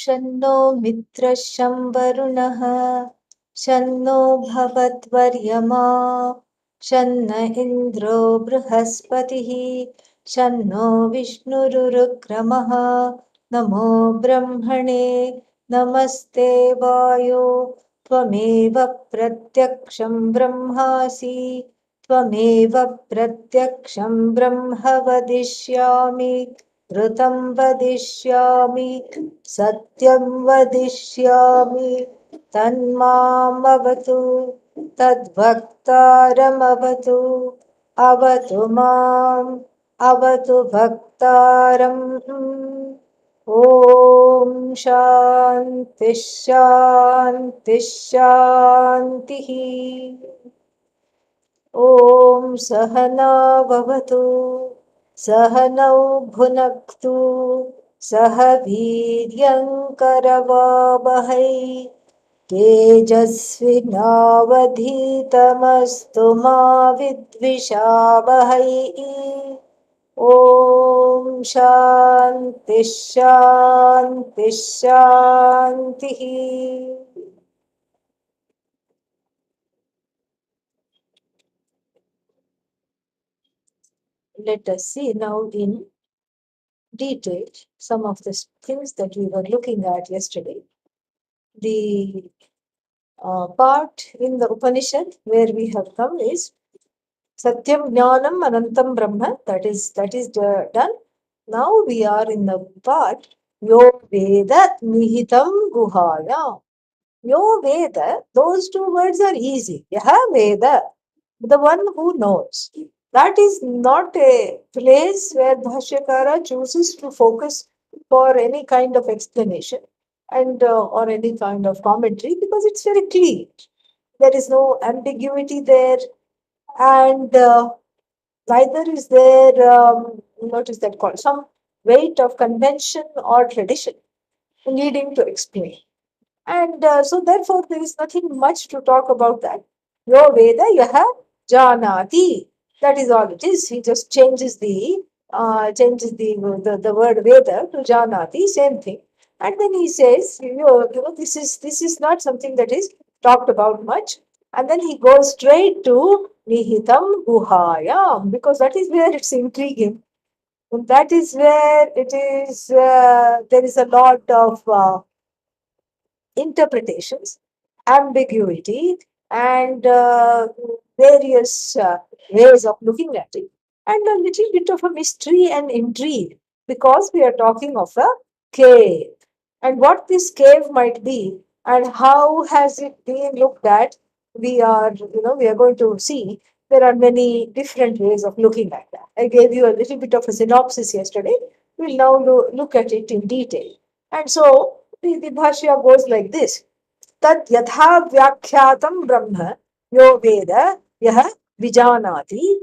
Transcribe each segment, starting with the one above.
शन्नो मित्रः शं वरुणः शन्नो भवद्वर्यमा शन्न इन्द्रो बृहस्पतिः शन्नो विष्णुरुरुक्रमः नमो ब्रह्मणे नमस्ते वायो त्वमेव प्रत्यक्षं ब्रह्मासि त्वमेव प्रत्यक्षं ब्रह्म वदिष्यामि ऋतं वदिष्यामि सत्यं वदिष्यामि तन्मामवतु तद्भक्तारमवतु अवतु माम् अवतु भक्तारम् ॐ शान्तिः शान्तिः शान्तिः ॐ सहना भवतु सहनौ भुनक्तु सह वीर्यङ्करवावहै तेजस्विनावधीतमस्तु मा विद्विषावहै ॐ शान्तिः शान्तिः शान्तिः Let us see now in detail some of the things that we were looking at yesterday. The part in the Upanishad where we have come is Satyam Jnanam Anantam Brahma. That is done. Now we are in the part Yo Veda Nihitam Guhaya. Yo Veda, those two words are easy. Yaha Veda, the one who knows. That is not a place where Bhashyakara chooses to focus for any kind of explanation and or any kind of commentary because it's very clear. There is no ambiguity there, and neither is there, what is that called? Some weight of convention or tradition needing to explain. And so, therefore, there is nothing much to talk about that. Yo Veda Yaha Janati. That is all it is. He just changes the the word Veda to Janati, same thing. And then he says, this is not something that is talked about much. And then he goes straight to Nihitam Guhayam, because that is where it's intriguing. And that is where it is, there is a lot of interpretations, ambiguity, and various ways of looking at it, and a little bit of a mystery and intrigue because we are talking of a cave. And what this cave might be and how has it been looked at, we are going to see. There are many different ways of looking at that. I gave you a little bit of a synopsis yesterday. We'll now look at it in detail. And so the Bhashya goes like this. Tat yatha vyakyatam brahma yo veda yah vijanati.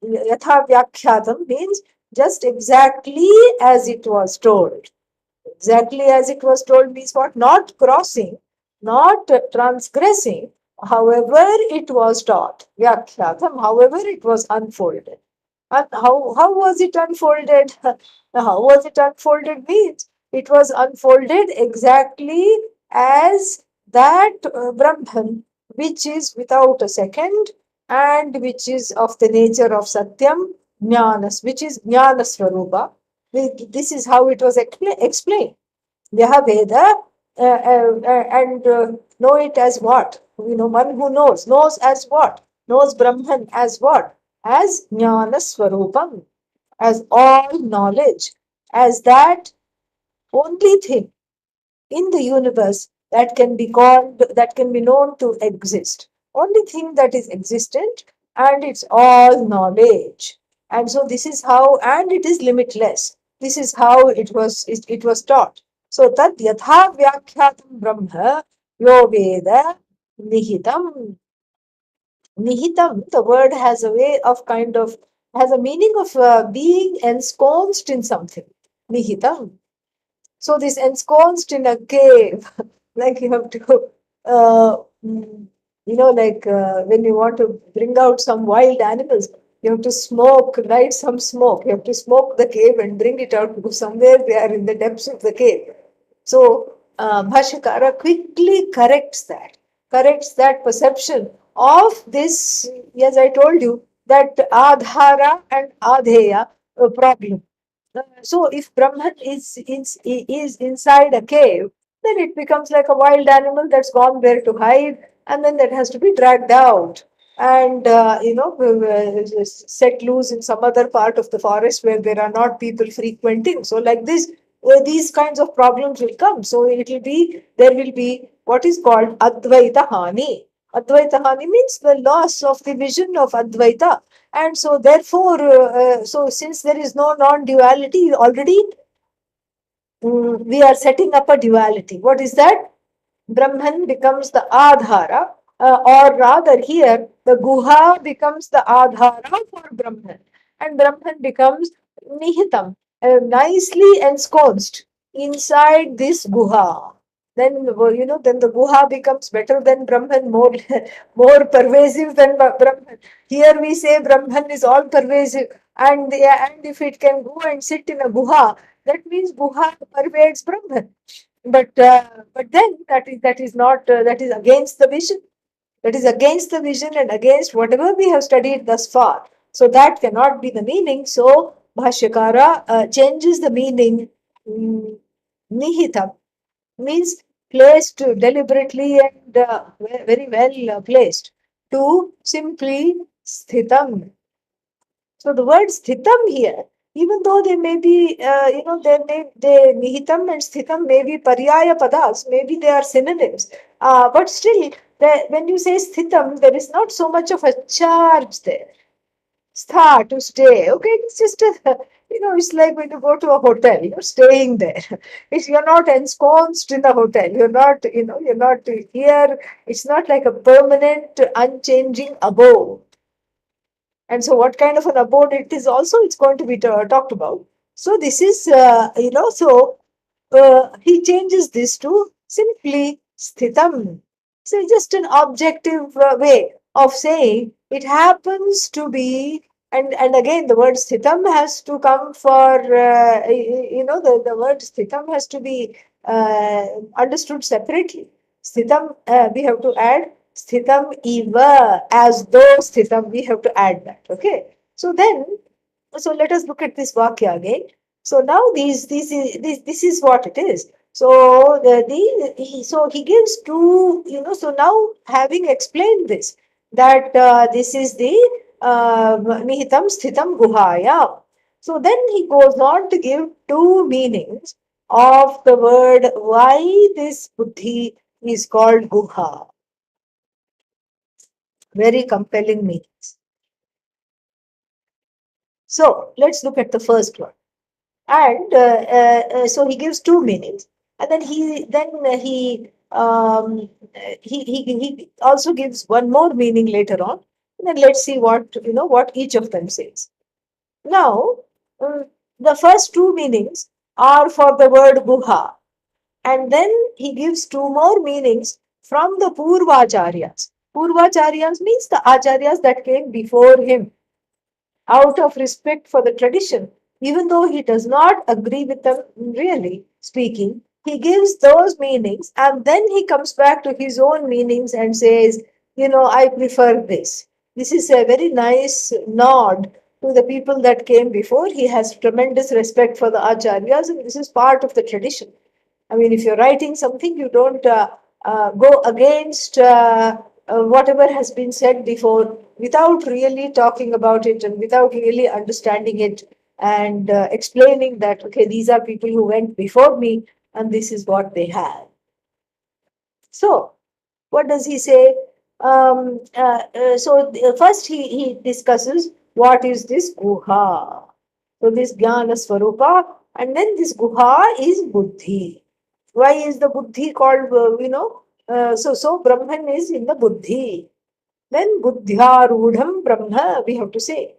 Yatha vyakyatam means just exactly as it was told. Exactly as it was told means what? Not crossing, not transgressing, however it was taught. Vyakyatam, however it was unfolded. And how was it unfolded? How was it unfolded means it was unfolded exactly as that Brahman, which is without a second and which is of the nature of Satyam Jnanas, which is Jnana Swarupa. This is how it was explained. Yaha Veda, and know it as what? One who knows as what? Knows Brahman as what? As Jnana Swarupam, as all knowledge, as that only thing in the universe that can be called, that can be known to exist. Only thing that is existent, and it's all knowledge. And so this is how, and it is limitless. This is how it was taught. So tat yatha vyakyatam brahma yo veda nihitam. Nihitam, the word has a way of has a meaning of being ensconced in something. Nihitam. So this ensconced in a cave, like you have to, when you want to bring out some wild animals, you have to light some smoke. You have to smoke the cave and bring it out to somewhere there in the depths of the cave. So Bhashyakara quickly corrects that perception of this, as I told you, that adhara and adheya problem. So if Brahman is inside a cave, then it becomes like a wild animal that's gone there to hide, and then that has to be dragged out and set loose in some other part of the forest where there are not people frequenting. So like this, these kinds of problems will come. So there will be what is called Advaita Hani. Advaita Hani means the loss of the vision of Advaita. And so therefore, so since there is no non-duality already, we are setting up a duality. What is that? Brahman becomes the Adhara, or rather here, the Guha becomes the Adhara for Brahman, and Brahman becomes Nihitam, nicely ensconced inside this Guha. Then then the Guha becomes better than Brahman, more more pervasive than Brahman. Here we say Brahman is all pervasive, and if it can go and sit in a Guha, that means Guha pervades Brahman. But then that is not that is against the vision. That is against the vision and against whatever we have studied thus far. So that cannot be the meaning. So Bhashyakara changes the meaning. Nihitam means placed deliberately and very well placed, to simply sthitam. So the word sthitam here, even though they may be, they nihitam and sthitam may be paryaya padas, maybe they are synonyms, but still, when you say sthitam, there is not so much of a charge there. Stha, to stay. Okay, it's just a, it's like when you go to a hotel, you're staying there. You're not ensconced in the hotel. You're not here. It's not like a permanent, unchanging abode. And so what kind of an abode it is also, it's going to be talked about. So this is, he changes this to simply sthitam. So just an objective way of saying it happens to be, and again the word sthitam has to come for, the word sthitam has to be understood separately. Sthitam, we have to add sthitam eva, as though sthitam, we have to add that. Okay. So let us look at this vakya again. So now this is what it is. So so he gives two, so now having explained this, that this is the nihitam sthitam guhaya. So then he goes on to give two meanings of the word why this buddhi is called guha. Very compelling meanings. So let's look at the first one. And so he gives two meanings, and then he also gives one more meaning later on. And then let's see what each of them says. Now, um, the first two meanings are for the word guha, and then he gives two more meanings from the Purvacharyas. Purvacharyas means the acharyas that came before him, out of respect for the tradition, even though he does not agree with them really speaking. He gives those meanings and then he comes back to his own meanings and says, I prefer this. This is a very nice nod to the people that came before. He has tremendous respect for the acharyas, and this is part of the tradition. I mean, if you're writing something, you don't go against whatever has been said before without really talking about it and without really understanding it and explaining that, okay, these are people who went before me and this is what they had. So, what does he say? First he discusses what is this guha. So this jnana swarupa, and then this guha is buddhi. Why is the buddhi called, so Brahman is in the buddhi. Then buddhyarudham Brahma, we have to say.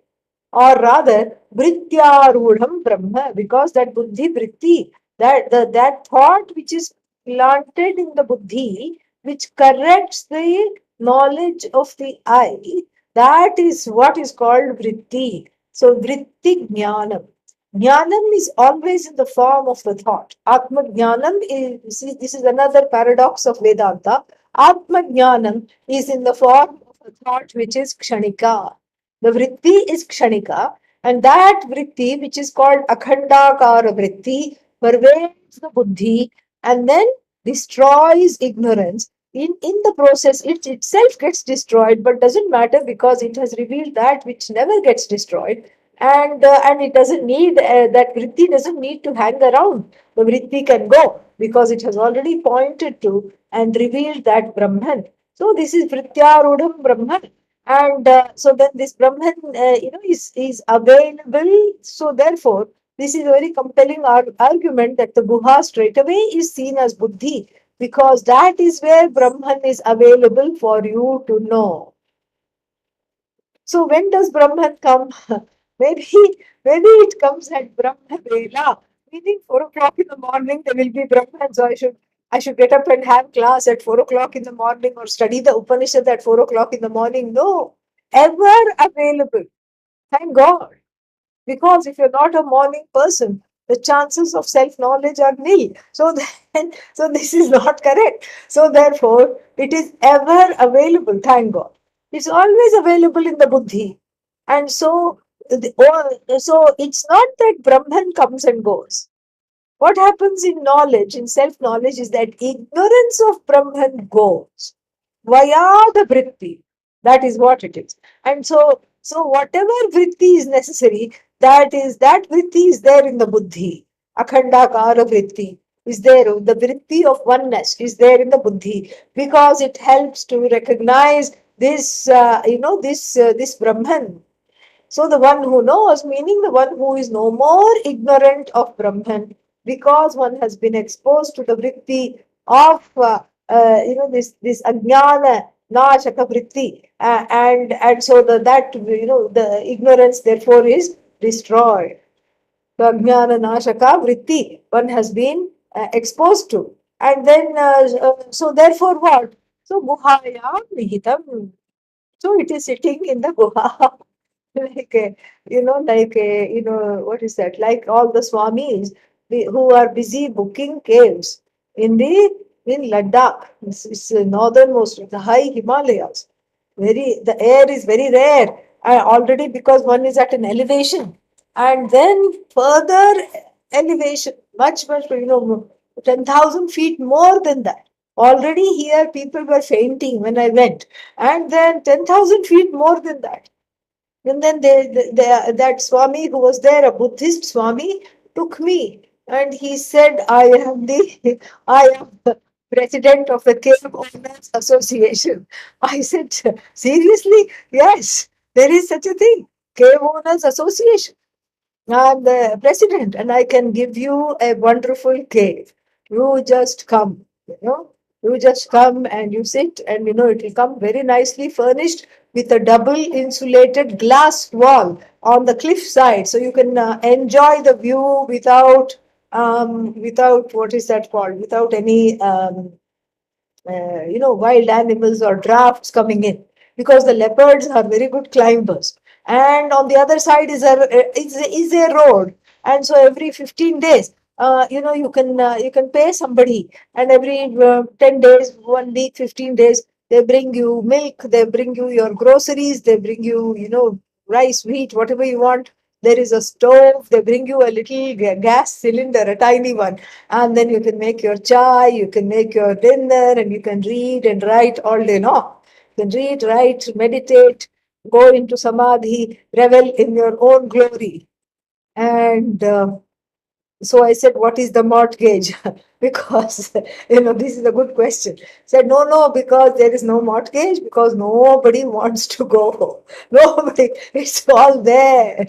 Or rather, vrityarudham Brahma, because that buddhi vritti, that thought which is planted in the buddhi, which corrects the knowledge of the I, that is what is called vritti. So vritti jnanam. Jnanam is always in the form of the thought. Atma Jnanam is, see, this is another paradox of Vedanta. Atma Jnanam is in the form of a thought which is Kshanika. The vritti is Kshanika, and that vritti, which is called Akhandakara vritti, pervades the buddhi and then destroys ignorance. In the process, it itself gets destroyed, but doesn't matter because it has revealed that which never gets destroyed, and it doesn't need that vritti doesn't need to hang around. The vritti can go because it has already pointed to and revealed that Brahman. So this is vrityarudham Brahman, and so then this Brahman, is available. So therefore, this is a very compelling argument that the guha straight away is seen as buddhi, because that is where Brahman is available for you to know. So when does Brahman come? maybe maybe it comes at Brahma Vela, meaning 4 o'clock in the morning there will be Brahman. So I should get up and have class at 4 o'clock in the morning or study the Upanishad at 4 o'clock in the morning. No, ever available. Thank God. Because if you're not a morning person, the chances of self-knowledge are nil. So then, so this is not correct. So therefore, it is ever available, thank God. It's always available in the buddhi. And so, so it's not that Brahman comes and goes. What happens in knowledge, in self knowledge, is that ignorance of Brahman goes via the vritti. That is what it is. And so whatever vritti is necessary, that vritti is there in the buddhi. Akhandakara vritti is there. The vritti of oneness is there in the buddhi because it helps to recognize this, this Brahman. So the one who knows, meaning the one who is no more ignorant of Brahman, because one has been exposed to the vritti of this ajnana nashaka vritti, and so that the ignorance therefore is destroyed. The ajnana nashaka vritti one has been exposed to, and then so therefore what? So guhaya nihitam. So it is sitting in the guha. like a, what is that, like all the swamis who are busy booking caves in the in Ladakh. It's the northernmost of the high Himalayas. The air is very rare, already because one is at an elevation, and then further elevation, much 10,000 feet more than that. Already here people were fainting when I went, and then 10,000 feet more than that. And then that Swami who was there, a Buddhist Swami, took me and he said, I am the president of the Cave Owners Association. I said, seriously? Yes, there is such a thing, Cave Owners Association. I'm the president and I can give you a wonderful cave. You just come, you just come and you sit, and it will come very nicely furnished with a double insulated glass wall on the cliff side. So you can enjoy the view without what is that called? Without any wild animals or drafts coming in, because the leopards are very good climbers. And on the other side is a road, and so every 15 days, you can pay somebody, and every 10 days, 1 week, 15 days, they bring you milk, they bring you your groceries, they bring you, rice, wheat, whatever you want. There is a stove, they bring you a little gas cylinder, a tiny one, and then you can make your chai, you can make your dinner, and you can read and write all day long. You can read, write, meditate, go into samadhi, revel in your own glory. And so I said, what is the mortgage? Because, this is a good question. Said, no, because there is no mortgage, because nobody wants to go. Nobody, it's all there.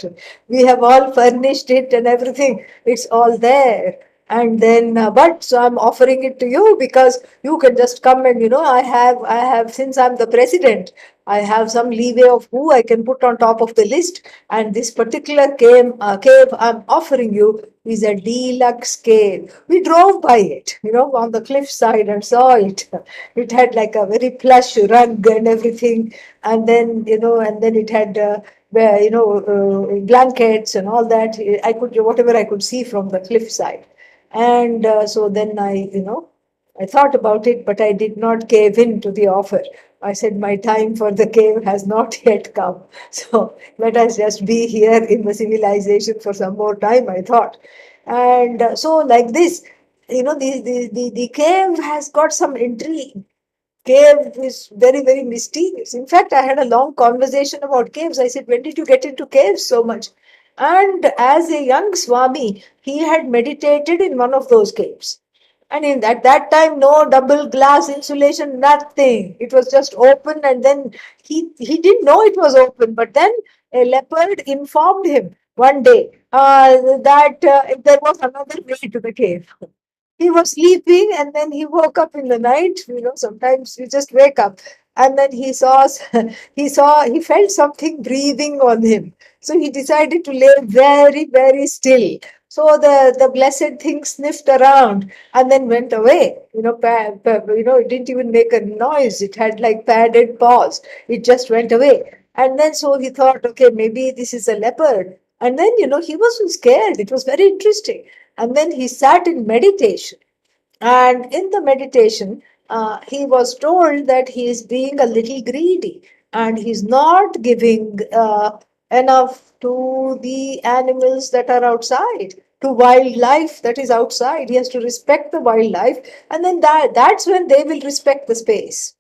We have all furnished it and everything. It's all there. And then, but so I'm offering it to you because you can just come and, I have, since I'm the president, I have some leeway of who I can put on top of the list. And this particular cave I'm offering you is a deluxe cave. We drove by it, on the cliffside and saw it. It had like a very plush rug and everything. And then, and then it had, where blankets and all that. I could whatever I could see from the cliffside, and so then I thought about it, but I did not cave in to the offer. I said, my time for the cave has not yet come. So let us just be here in the civilization for some more time, I thought. And so, like this, the cave has got some intrigue. Cave is very, very mysterious. In fact, I had a long conversation about caves. I said, when did you get into caves so much? And as a young Swami, he had meditated in one of those caves. And at that time, no double glass insulation, nothing. It was just open, and then he didn't know it was open. But then a leopard informed him one day that there was another way to the cave. He was sleeping, and then he woke up in the night. Sometimes you just wake up, and then he felt something breathing on him. So he decided to lay very, very still. So the blessed thing sniffed around and then went away. It didn't even make a noise. It had like padded paws. It just went away. And then so he thought, okay, maybe this is a leopard. And then, he wasn't scared. It was very interesting. And then he sat in meditation. And in the meditation, he was told that he is being a little greedy and he's not giving enough to the animals that are outside, to wildlife that is outside. He has to respect the wildlife, and then that's when they will respect the space.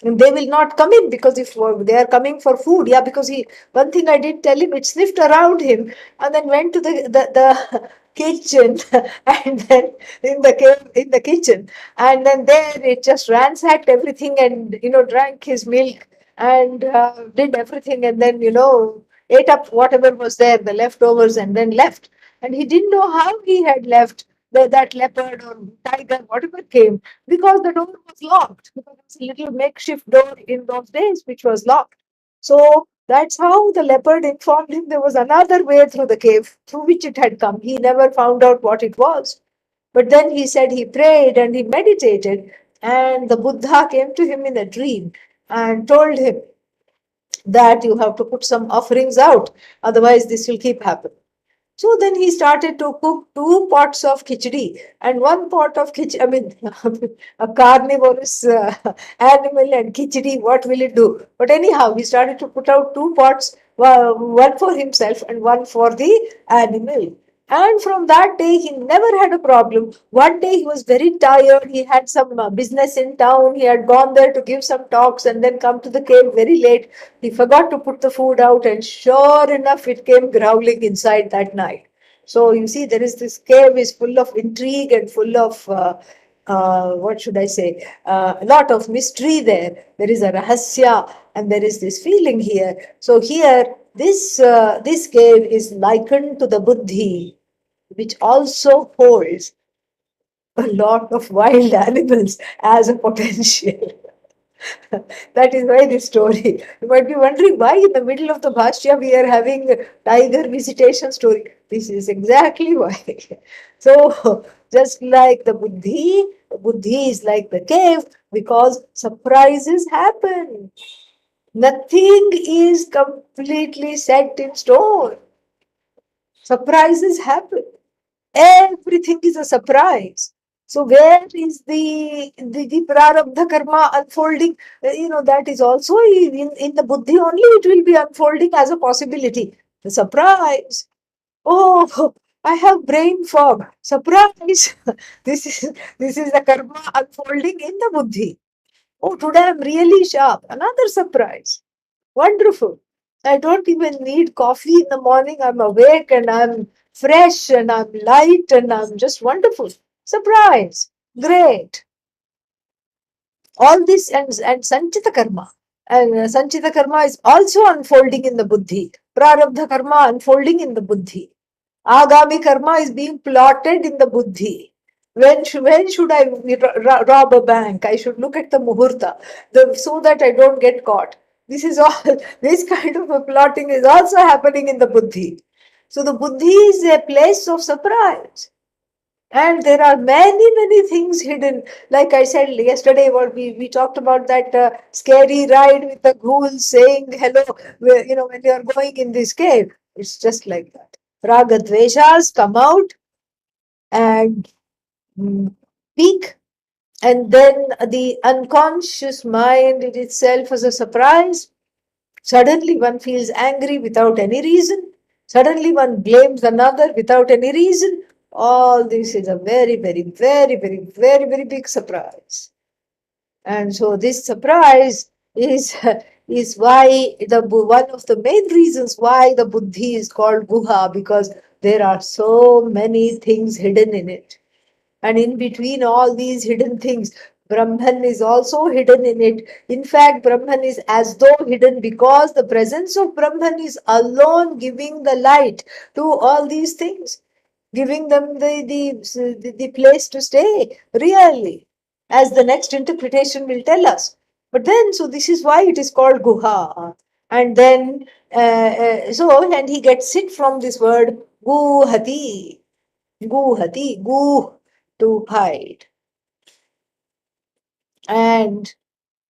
And they will not come in, because if they are coming for food, yeah, because he, one thing I did tell him, it sniffed around him and then went to the kitchen and then in the kitchen, and then there it just ransacked everything and drank his milk and did everything, and then ate up whatever was there, the leftovers, and then left. And he didn't know how he had left that leopard or tiger, whatever came, because the door was locked. Because it was a little makeshift door in those days, which was locked. So that's how the leopard informed him there was another way through the cave through which it had come. He never found out what it was. But then he said he prayed and he meditated, and the Buddha came to him in a dream and told him that you have to put some offerings out, otherwise, this will keep happening. So then he started to cook 2 pots of khichdi, and 1 pot of khichdi. I mean, a carnivorous animal and khichdi, what will it do? But anyhow, he started to put out 2 pots, one for himself and one for the animal. And from that day, he never had a problem. One day, he was very tired. He had some business in town. He had gone there to give some talks and then come to the cave very late. He forgot to put the food out, and sure enough, it came growling inside that night. So you see, there is this cave is full of intrigue and full of what should I say? A lot of mystery there. There is a rahasya, and there is this feeling here. So here, this cave is likened to the buddhi, which also holds a lot of wild animals as a potential. That is why this story. You might be wondering why in the middle of the Bhashya we are having a tiger visitation story. This is exactly why. So, just like the Buddhi is like the cave because surprises happen. Nothing is completely set in stone. Surprises happen. Everything is a surprise. So where is the prarabdha karma unfolding? That is also in the buddhi only. It will be unfolding as a possibility. The surprise. Oh, I have brain fog. Surprise. This is the karma unfolding in the buddhi. Oh, today I'm really sharp. Another surprise. Wonderful. I don't even need coffee in the morning. I'm awake and I'm fresh and I'm light and I'm just wonderful. Surprise. Great. All this and Sanchita Karma. And Sanchita Karma is also unfolding in the Buddhi. Prarabdha Karma unfolding in the Buddhi. Agami Karma is being plotted in the Buddhi. When should I rob a bank? I should look at the Muhurta so that I don't get caught. This is all, this kind of a plotting is also happening in the Buddhi. So the Buddhi is a place of surprise. And there are many things hidden. Like I said yesterday, what we talked about that scary ride with the ghouls saying hello, when you are going in this cave. It's just like that. Raga dveshas come out and peak, and then the unconscious mind in itself as a surprise. Suddenly one feels angry without any reason. Suddenly one blames another without any reason. All this is a very big surprise. And so this surprise is is why one of the main reasons why the buddhi is called guha, because there are so many things hidden in it. And in between all these hidden things, Brahman is also hidden in it. In fact, Brahman is as though hidden because the presence of Brahman is alone giving the light to all these things, giving them the place to stay, really, as the next interpretation will tell us. But then, so this is why it is called Guha. And then, and he gets it from this word Guhati. Guhati, gu, to hide. And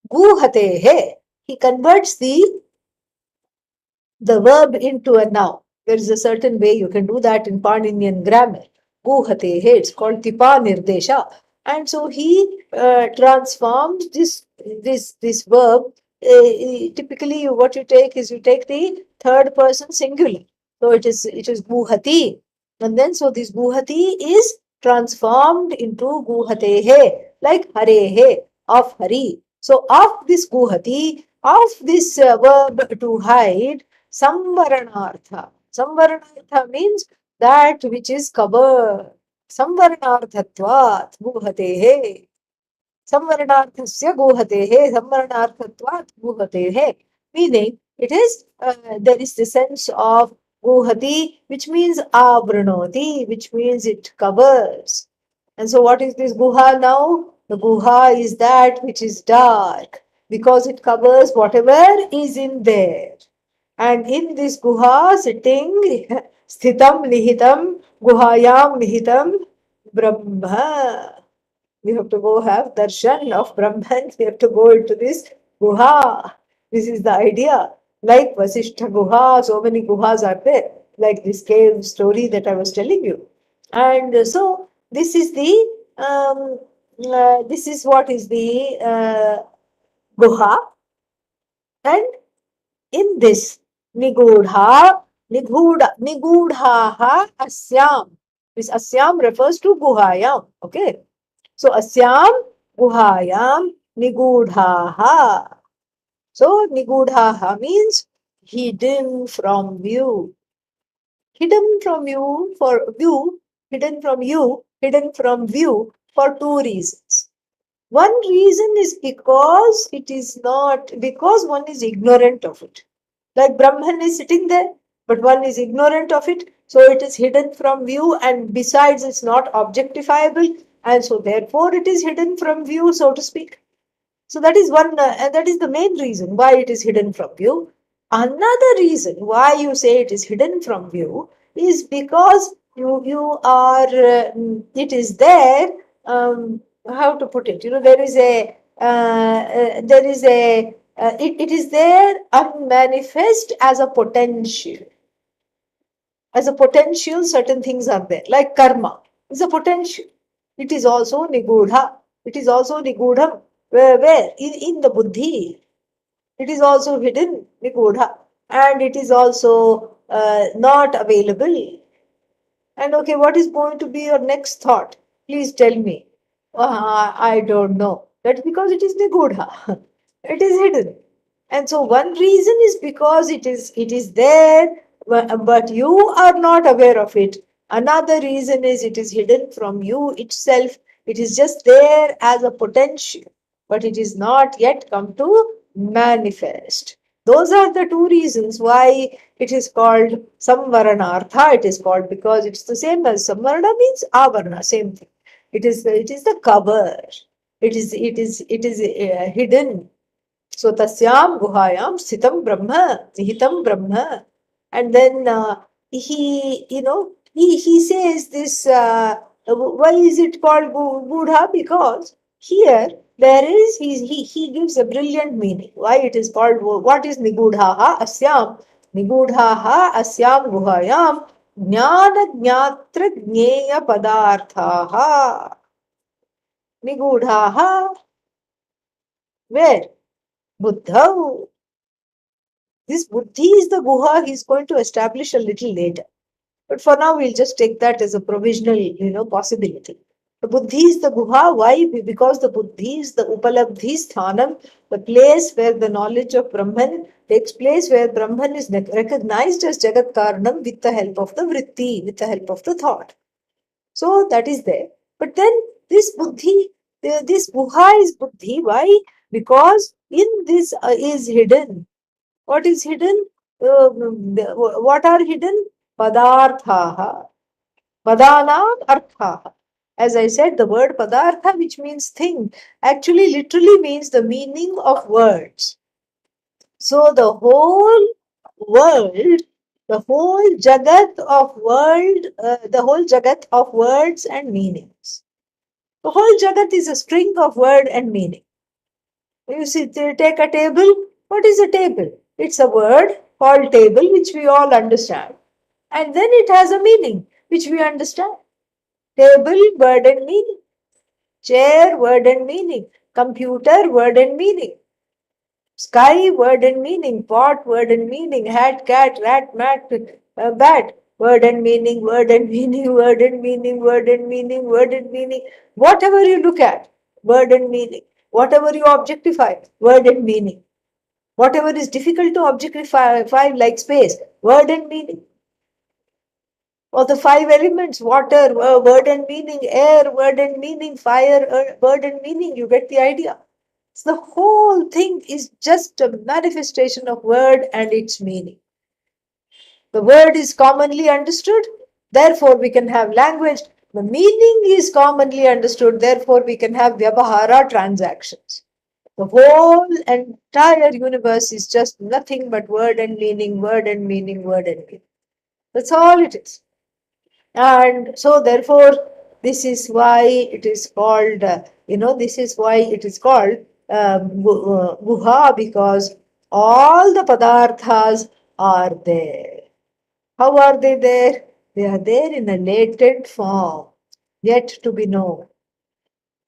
guhatehe, he converts the verb into a noun. There is a certain way you can do that in Paninian grammar. Guhatehe, it's called tipa nirdesha. And so he transforms this verb. Typically, what you take is you take the third person singular. So it is guhati, and then so this guhati is transformed into guhatehe, like harehe, of hari. So of this guhati, of this verb to hide, samvaranartha. Samvaranartha means that which is covered. Samvaranarthatvat guhatehe. Samvaranarthasya guhatehe. Samvaranarthatvat guhatehe. Meaning, there is the sense of guhati, which means avranoti, which means it covers. And so what is this guha now? The guha is that which is dark, because it covers whatever is in there. And in this guha, sitting, sthitam nihitam, guhayam nihitam, Brahma. We have to go have darshan of Brahman. We have to go into this guha. This is the idea. Like Vasishtha Guha, so many guhas are there. Like this cave story that I was telling you. And so this is this is what is the guha. And in this nigudha asyam. This asyam refers to guhayam. Okay. So asyam guhayam nigudhaha. So nigudhaha means hidden from view. Hidden from you for view, hidden from you, hidden from view for two reasons. One reason is because it is not, because one is ignorant of it. Like Brahman is sitting there, but one is ignorant of it. So it is hidden from view, and besides, it's not objectifiable. And so therefore, it is hidden from view, so to speak. So that is one, and that is the main reason why it is hidden from view. Another reason why you say it is hidden from view is because you are, it is there. How to put it? There is it is there unmanifest as a potential. As a potential, certain things are there, like karma is a potential. It is also nigudha. It is also nigudham. Where? In the buddhi. It is also hidden, nigudha. And it is also not available. And okay, what is going to be your next thought? Please tell me. I don't know. That's because it is nigudha. It is hidden. And so one reason is because it is there, but you are not aware of it. Another reason is it is hidden from you itself. It is just there as a potential, but it is not yet come to manifest. Those are the two reasons why it is called Samvaranartha. It is called because it's the same as Samvarana means Avarna, same thing. It is the cover. It is hidden. So tasyam guhayam sthitam brahma, nihitam brahma. And then he says this Why is it called Buddha? Because here there is he gives a brilliant meaning. Why it is called what is Nigudhaha Asyam? Nigudhaha Asyam Guhayam Jnana Jnatra Jneya Padarthaha. Nigudhaha where? Buddha. This Buddhi is the Guha he is going to establish a little later. But for now, we'll just take that as a provisional, possibility. The Buddhi is the Guha. Why? Because the Buddhi is the Upalabdhi Sthanam, the place where the knowledge of Brahman takes place, where Brahman is recognized as Jagat Karanam with the help of the Vritti, with the help of the thought. So that is there. But then this Buddhi, this Guha is Buddhi. Why? Because in this is hidden. What is hidden? What are hidden? Padarthaha. Padanam arthaha. As I said, the word padartha, which means thing, actually literally means the meaning of words. So the whole world, the whole jagat of words and meanings. The whole jagat is a string of word and meaning. You see, take a table. What is a table? It's a word called table, which we all understand. And then it has a meaning, which we understand. Table, word and meaning. Chair, word and meaning. Computer, word and meaning. Sky, word and meaning. Pot, word and meaning. Hat, cat, rat, mat, bat. Word and meaning, word and meaning, word and meaning, word and meaning, word and meaning. Whatever you look at, word and meaning. Whatever you objectify, word and meaning. Whatever is difficult to objectify, like space, word and meaning. Or the five elements: water, word and meaning; air, word and meaning; fire, word and meaning. You get the idea. So the whole thing is just a manifestation of word and its meaning. The word is commonly understood, therefore we can have language. The meaning is commonly understood, therefore we can have vyavahara, transactions. The whole entire universe is just nothing but word and meaning, word and meaning, word and meaning. That's all it is. And so therefore this is why it is called guha, because all the padarthas are there. How are they there? They are there in a latent form, yet to be known.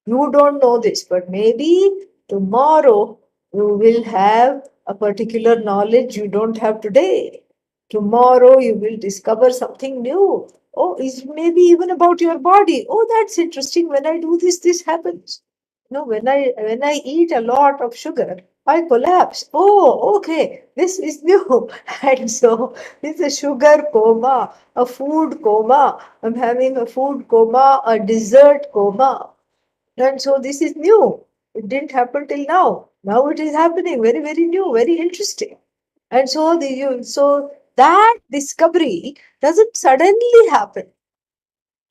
You don't know this, but maybe tomorrow you will have a particular knowledge you don't have today. Tomorrow you will discover something new. Oh, is maybe even about your body. Oh, that's interesting. When I do this, this happens. When I eat a lot of sugar, I collapse. Oh, okay, this is new. And so this is a sugar coma, a food coma. I'm having a food coma, a dessert coma. And so this is new. It didn't happen till now. Now it is happening. Very, very new, very interesting. And so so that discovery doesn't suddenly happen.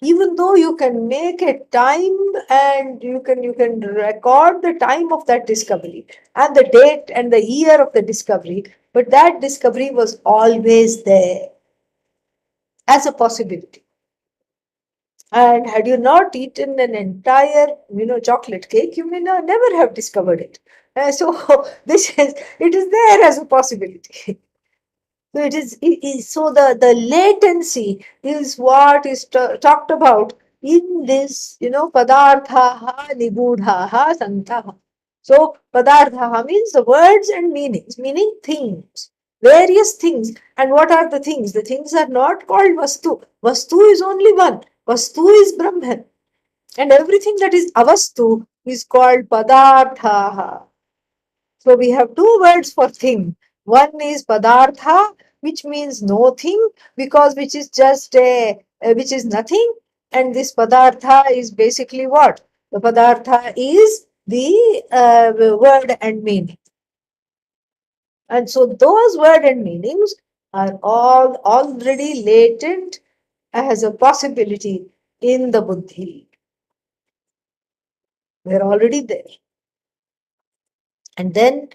Even though you can make a time and you can record the time of that discovery and the date and the year of the discovery, but that discovery was always there as a possibility. And had you not eaten an entire, chocolate cake, you may never have discovered it. So it is there as a possibility. So so the latency is what is talked about in this, padarthaha nigudhaha santaha. So padarthaha means the words and meanings, meaning things, various things. And what are the things? The things are not called vastu. Vastu is only one. Vastu is Brahman. And everything that is avastu is called padarthaha. So we have two words for thing. One is padartha, which means no thing, because which is just which is nothing. And this padartha is basically what? The padartha is the word and meaning. And so those word and meanings are all already latent as a possibility in the buddhi. They're already there. And then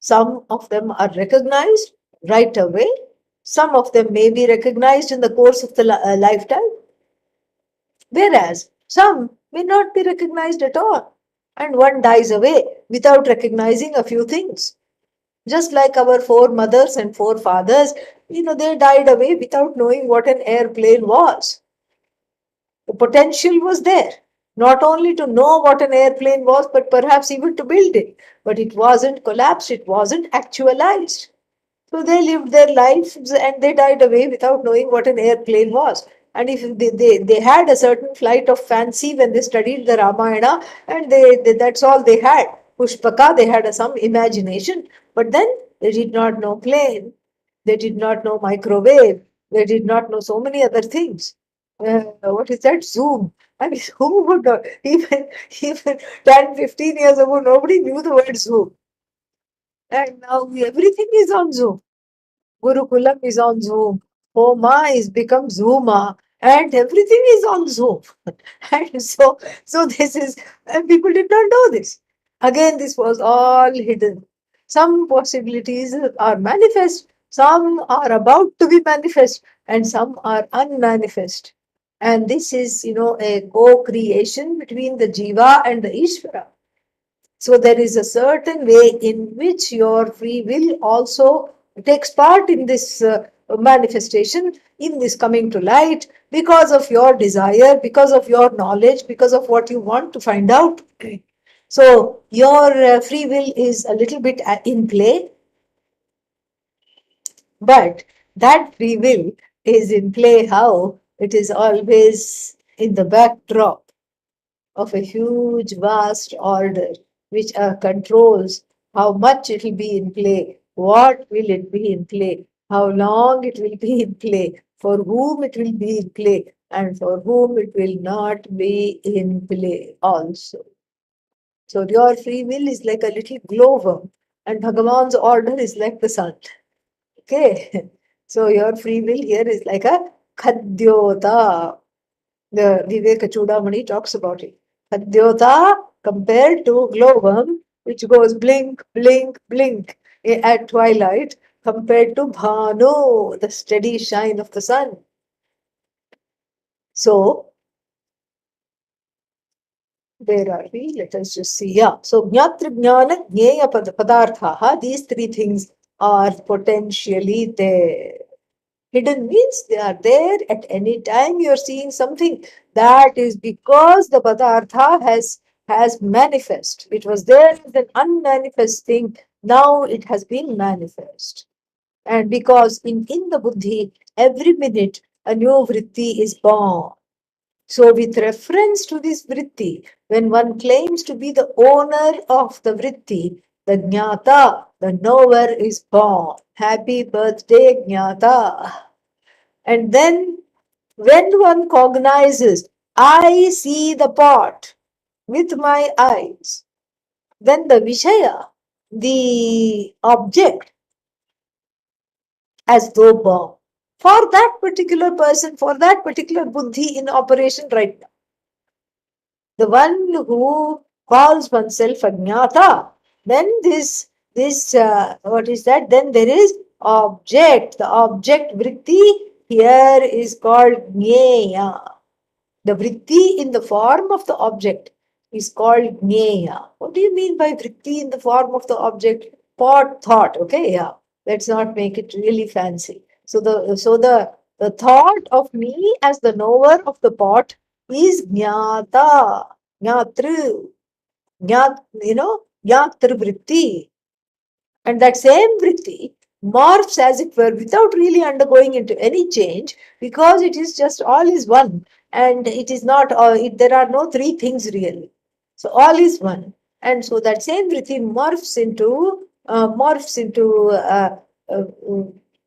some of them are recognized right away. Some of them may be recognized in the course of the lifetime. whereas some may not be recognized at all. And one dies away without recognizing a few things. Just like our foremothers and forefathers, they died away without knowing what an airplane was. The potential was there, not only to know what an airplane was, but perhaps even to build it. But it wasn't collapsed, it wasn't actualized. So they lived their lives and they died away without knowing what an airplane was. And if they had a certain flight of fancy when they studied the Ramayana, and that's all they had. Pushpaka, they had some imagination, but then they did not know plane, they did not know microwave, they did not know so many other things. What is that? Zoom. I mean, who would know? Even 10, 15 years ago, nobody knew the word Zoom. And now everything is on Zoom. Gurukulam is on Zoom. Homa is become Zooma. And everything is on Zoom. And so this is, and people did not know this. Again, this was all hidden. Some possibilities are manifest, some are about to be manifest, and some are unmanifest. And this is, a co-creation between the Jiva and the Ishvara. So there is a certain way in which your free will also takes part in this manifestation, in this coming to light, because of your desire, because of your knowledge, because of what you want to find out. So your free will is a little bit in play, but that free will is in play how? It is always in the backdrop of a huge, vast order which controls how much it will be in play, what will it be in play, how long it will be in play, for whom it will be in play, and for whom it will not be in play also. So your free will is like a little glowworm, and Bhagavan's order is like the sun. Okay, so your free will here is like a khadyota. The Viveka Chudamani talks about it. Adyota compared to glowworm, which goes blink, blink, blink at twilight, compared to Bhanu, the steady shine of the sun. So, where are we? Let us just see. Yeah. So, Jnatra Jnana Jnaya Padarthaha, these three things are potentially there. Hidden means they are there at any time you're seeing something. That is because the Padartha has manifest. It was there as an unmanifest thing. Now it has been manifest. And because in the Buddhi, every minute a new vritti is born. So, with reference to this vritti, when one claims to be the owner of the vritti, the jnata, the knower is born. Happy birthday, jnata. And then, when one cognizes, I see the pot with my eyes, then the Vishaya, the object, as though born. For that particular person, for that particular buddhi in operation right now. The one who calls oneself Ajnata, then what is that? Then there is object. The object vritti here is called Jnaya. The vritti in the form of the object is called Jnaya. What do you mean by vritti in the form of the object? Pot thought. Okay, yeah. Let's not make it really fancy. So the thought of me as the knower of the pot is jnata, jnatru, jnatru vritti. And that same vritti morphs as it were without really undergoing into any change, because it is just all is one, and it is not, there are no three things really. So all is one. And so that same vritti morphs into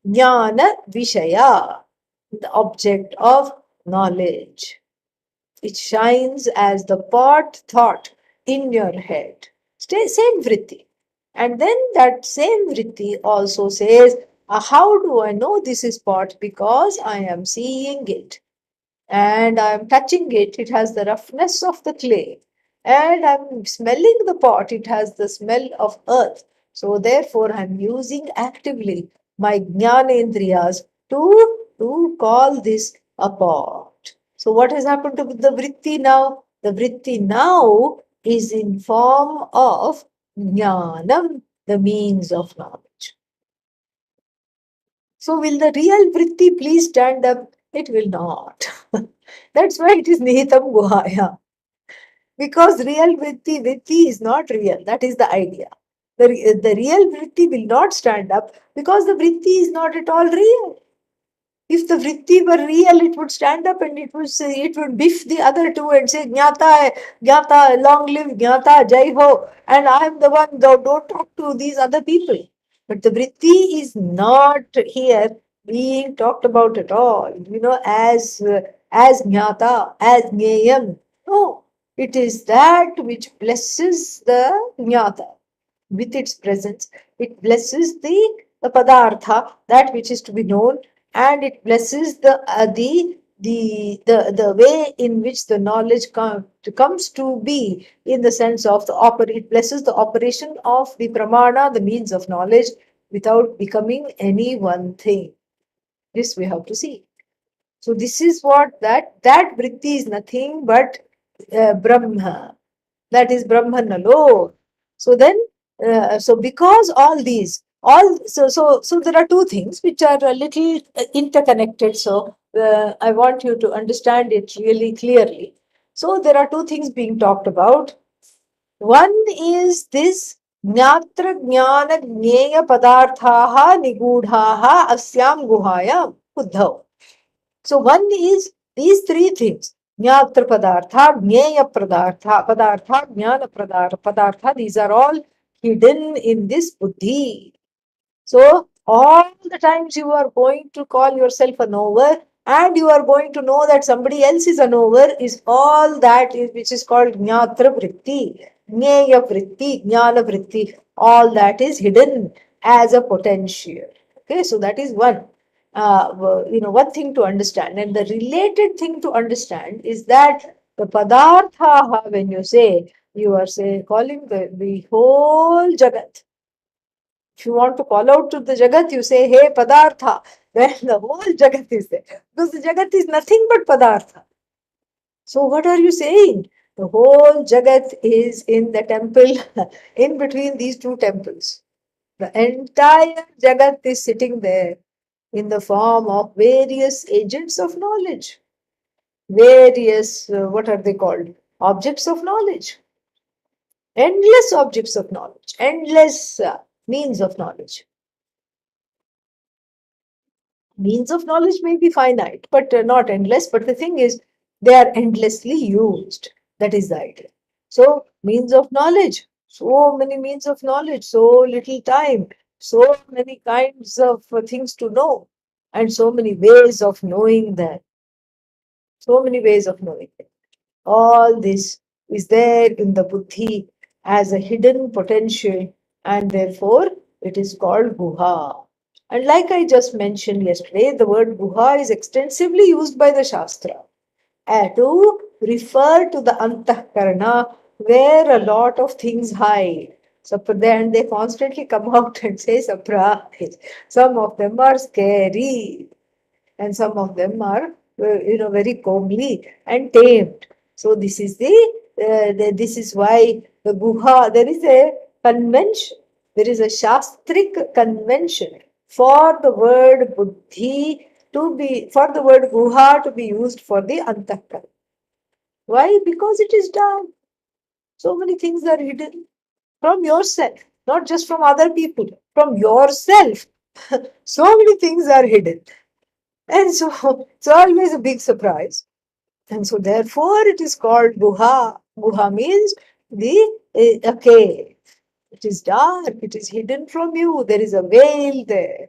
jnana vishaya, the object of knowledge. It shines as the pot thought in your head. Same vritti. And then that same vritti also says, how do I know this is pot? Because I am seeing it and I am touching it. It has the roughness of the clay. And I'm smelling the pot. It has the smell of earth. So therefore, I'm using actively my jnanendriyas to call this a pot. So what has happened to the vritti now? The vritti now is in form of jnanam, the means of knowledge. So will the real vritti please stand up? It will not. That's why it is nihitam guhaya. Because real vritti is not real. That is the idea. The real vritti will not stand up because the vritti is not at all real. If the vritti were real, it would stand up and it would biff the other two and say, Jnata, long live Jnata, Jai Ho, and I am the one, don't talk to these other people. But the vritti is not here being talked about at all, as Jnata, as Jneyam. No, it is that which blesses the Jnata with its presence. It blesses the padartha, that which is to be known, and it blesses the way in which the knowledge comes to be, in the sense of it blesses the operation of the pramana, the means of knowledge, without becoming any one thing. This we have to see. So this is what that vritti is nothing but Brahma. That is Brahman alone. So then, so because so there are two things which are a little interconnected. So I want you to understand it really clearly. So there are two things being talked about. One is this Jnatra Jnana Jneya Padarthaha Nigudhaha Asyam Guhayam Uddhav. So one is these three things. Jnatra Padartha, Jneya Padartha, Jnana Padartha. These are all hidden in this buddhi. So all the times you are going to call yourself a knower, and you are going to know that somebody else is a knower, is all that is which is called Jnatra Vritti, Jneya Vritti, Jnana Vritti. All that is hidden as a potential. Okay, so that is one. One thing to understand, and the related thing to understand is that the padartha, when you are calling the whole jagat. If you want to call out to the Jagat, you say, hey, Padartha. Then the whole Jagat is there. Because the Jagat is nothing but Padartha. So what are you saying? The whole Jagat is in the temple, in between these two temples. The entire Jagat is sitting there in the form of various agents of knowledge. Various, what are they called? Objects of knowledge. Endless objects of knowledge. Endless means of knowledge. Means of knowledge may be finite, but not endless. But the thing is, they are endlessly used. That is the idea. So, means of knowledge, so many means of knowledge, so little time, so many kinds of things to know, and so many ways of knowing that. So many ways of knowing it. All this is there in the buddhi as a hidden potential, and therefore it is called guha. And like I just mentioned yesterday, the word guha is extensively used by the Shastra to refer to the antahkarana, where a lot of things hide. So then they constantly come out and say surprise. Some of them are scary, and some of them are very comely and tamed. So this is why the guha, there is a convention, there is a shastric convention for the word buddhi to be, for the word guha to be used for the antahkara. Why? Because it is down. So many things are hidden from yourself, not just from other people, from yourself. So many things are hidden. And so it's always a big surprise. And so therefore it is called guha. Guha means a cave. It is dark, it is hidden from you, there is a veil there.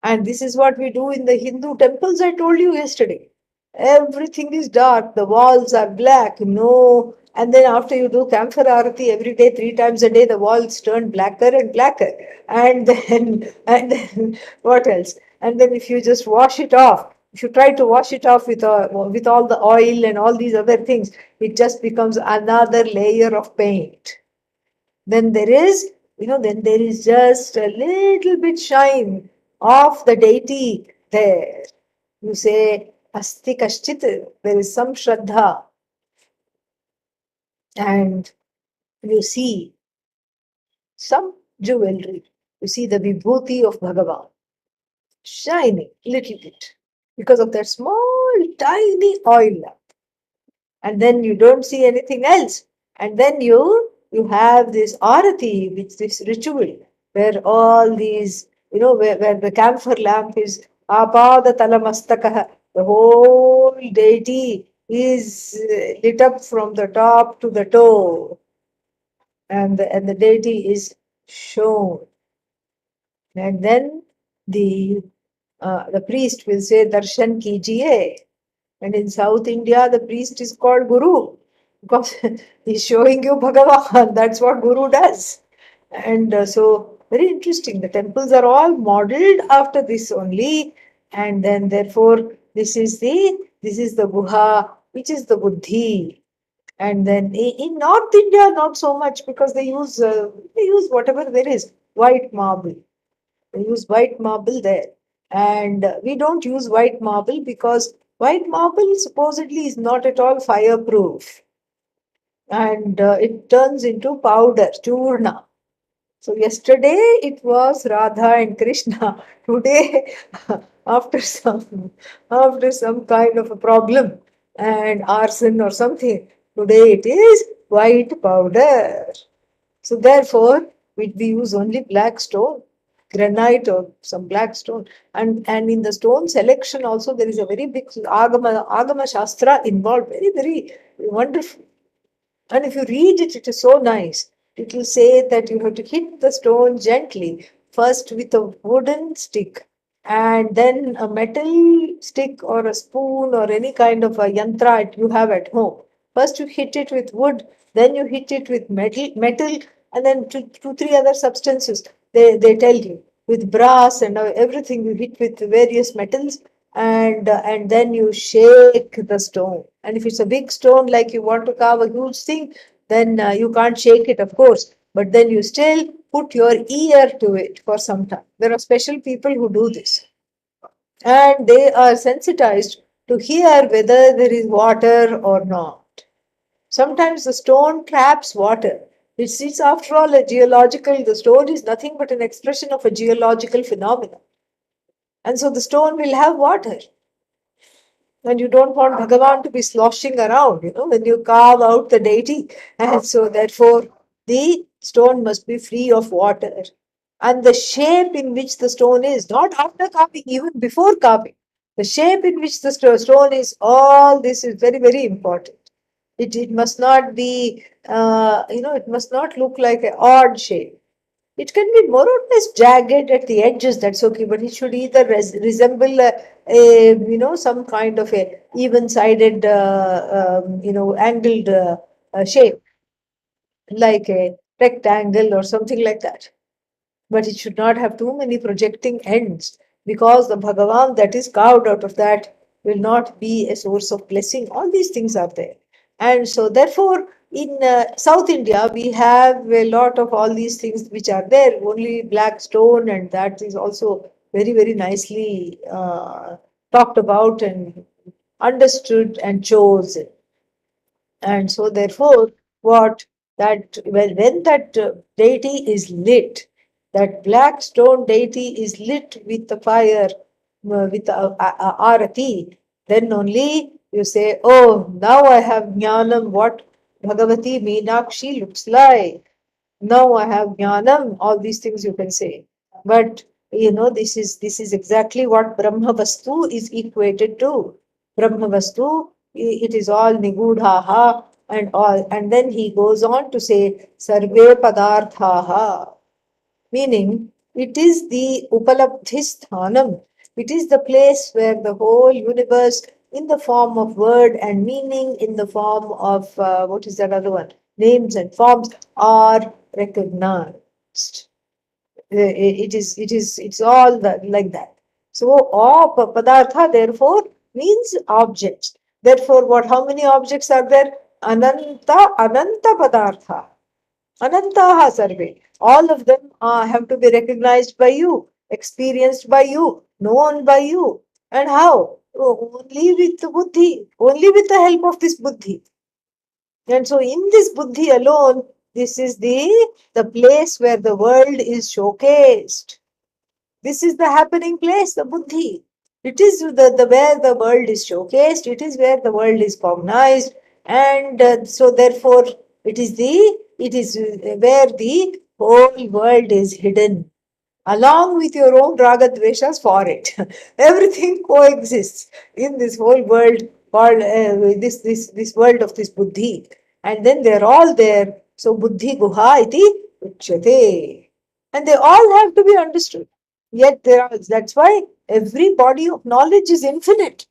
And this is what we do in the Hindu temples, I told you yesterday. Everything is dark, the walls are black, no. And then after you do Kamphar Arati every day, 3 times a day, the walls turn blacker and blacker. And then what else? And then if you just wash it off, if you try to wash it off with all the oil and all these other things, it just becomes another layer of paint. Then then there is just a little bit shine of the deity there. You say, Asti Kashchit, there is some Shraddha, and you see some jewelry. You see the Vibhuti of Bhagavan shining little bit because of that small, tiny oil lamp. And then you don't see anything else. And then you have this arati, which this ritual, where all these, where the camphor lamp is apada talamastakaha, the whole deity is lit up from the top to the toe, and the deity is shown. And then the the priest will say darshan kijiye. And in South India, the priest is called Guru because he's showing you Bhagavan. That's what Guru does. And so, very interesting. The temples are all modeled after this only. And then, therefore, this is the Guha, which is the Buddhi. And then in North India, not so much because they use whatever there is, white marble. They use white marble there. And we don't use white marble because white marble supposedly is not at all fireproof. And it turns into powder, churna. So yesterday it was Radha and Krishna. Today, after some after some kind of a problem and arson or something, today it is white powder. So therefore, we use only black stone, granite or some black stone. And in the stone selection also there is a very big Agama Shastra involved, very, very wonderful. And if you read it, it is so nice. It will say that you have to hit the stone gently, first with a wooden stick, and then a metal stick or a spoon or any kind of a yantra you have at home. First you hit it with wood, then you hit it with metal, and then two, three other substances. They tell you with brass and everything you hit with various metals, and then you shake the stone. And if it's a big stone like you want to carve a huge thing, then you can't shake it, of course, but then you still put your ear to it for some time. There are special people who do this, and they are sensitized to hear whether there is water or not. Sometimes the stone traps water. It's after all a geological, the stone is nothing but an expression of a geological phenomenon. And so the stone will have water. And you don't want Bhagavan to be sloshing around, when you carve out the deity. And so, therefore, the stone must be free of water. And the shape in which the stone is, not after carving, even before carving, the shape in which the stone is, all this is very, very important. It must not be, it must not look like an odd shape. It can be more or less jagged at the edges, that's okay, but it should either resemble some kind of a even-sided, angled shape, like a rectangle or something like that. But it should not have too many projecting ends, because the Bhagavan that is carved out of that will not be a source of blessing. All these things are there. And so, therefore, in South India, we have a lot of all these things which are there, only black stone, and that is also very, very nicely talked about and understood and chosen. And so, therefore, what that when that deity is lit, that black stone deity is lit with the fire, with the arati, then only you say, "Oh, now I have jnanam, what Bhagavati Meenakshi looks like. Now I have jnanam," all these things you can say. But this is exactly what Brahma Vastu is equated to. Brahma Vastu, it is all nigudhaha and all. And then he goes on to say Sarve Padarthaha, meaning it is the Upalabdhisthanam. It is the place where the whole universe, in the form of word and meaning, in the form of what is that other one? Names and forms, are recognized. It's all like that. So all padartha therefore means objects. Therefore, how many objects are there? Ananta padartha. Anantaha sarve. All of them have to be recognized by you, experienced by you, known by you. And how? only with the buddhi, only with the help of this buddhi. And so in this buddhi alone, this is the place where the world is showcased. This is the happening place, the buddhi. It is the where the world is showcased. It is where the world is cognized, and so therefore it is where the whole world is hidden, along with your own raga dveshas for it. Everything coexists in this whole world called this world of this buddhi, and then they're all there. So buddhi guha iti uchyate, and they all have to be understood. Yet there are. That's why every body of knowledge is infinite,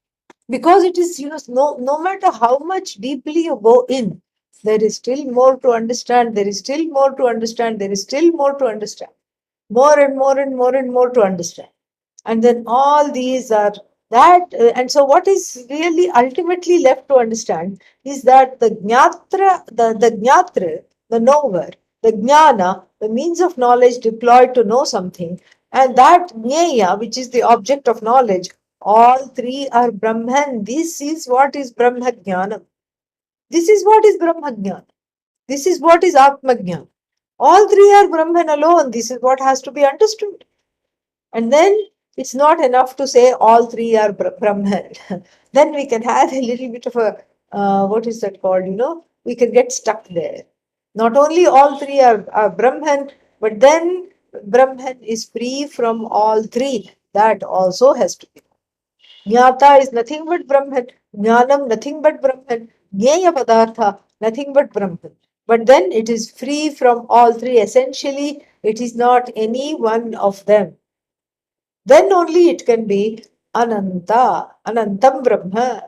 because it is, no matter how much deeply you go in, there is still more to understand. There is still more to understand. There is still more to understand, more and more and more and more to understand. And then all these are and so what is really ultimately left to understand is that the gnatra, the knower, the jnana, the means of knowledge deployed to know something, and that jnaya, which is the object of knowledge, all three are Brahman. This is what is Brahma Jnana. This is what is Brahma Jnana. This is what is Atma Jnana. All three are Brahman alone. This is what has to be understood. And then it's not enough to say all three are Brahman. Then we can have a little bit of a, what is that called? We can get stuck there. Not only all three are Brahman, but then Brahman is free from all three. That also has to be. Jnata is nothing but Brahman. Jnanam, nothing but Brahman. Jnaya Padartha, nothing but Brahman. But then it is free from all three. Essentially, it is not any one of them. Then only it can be Ananta, Anantam Brahma.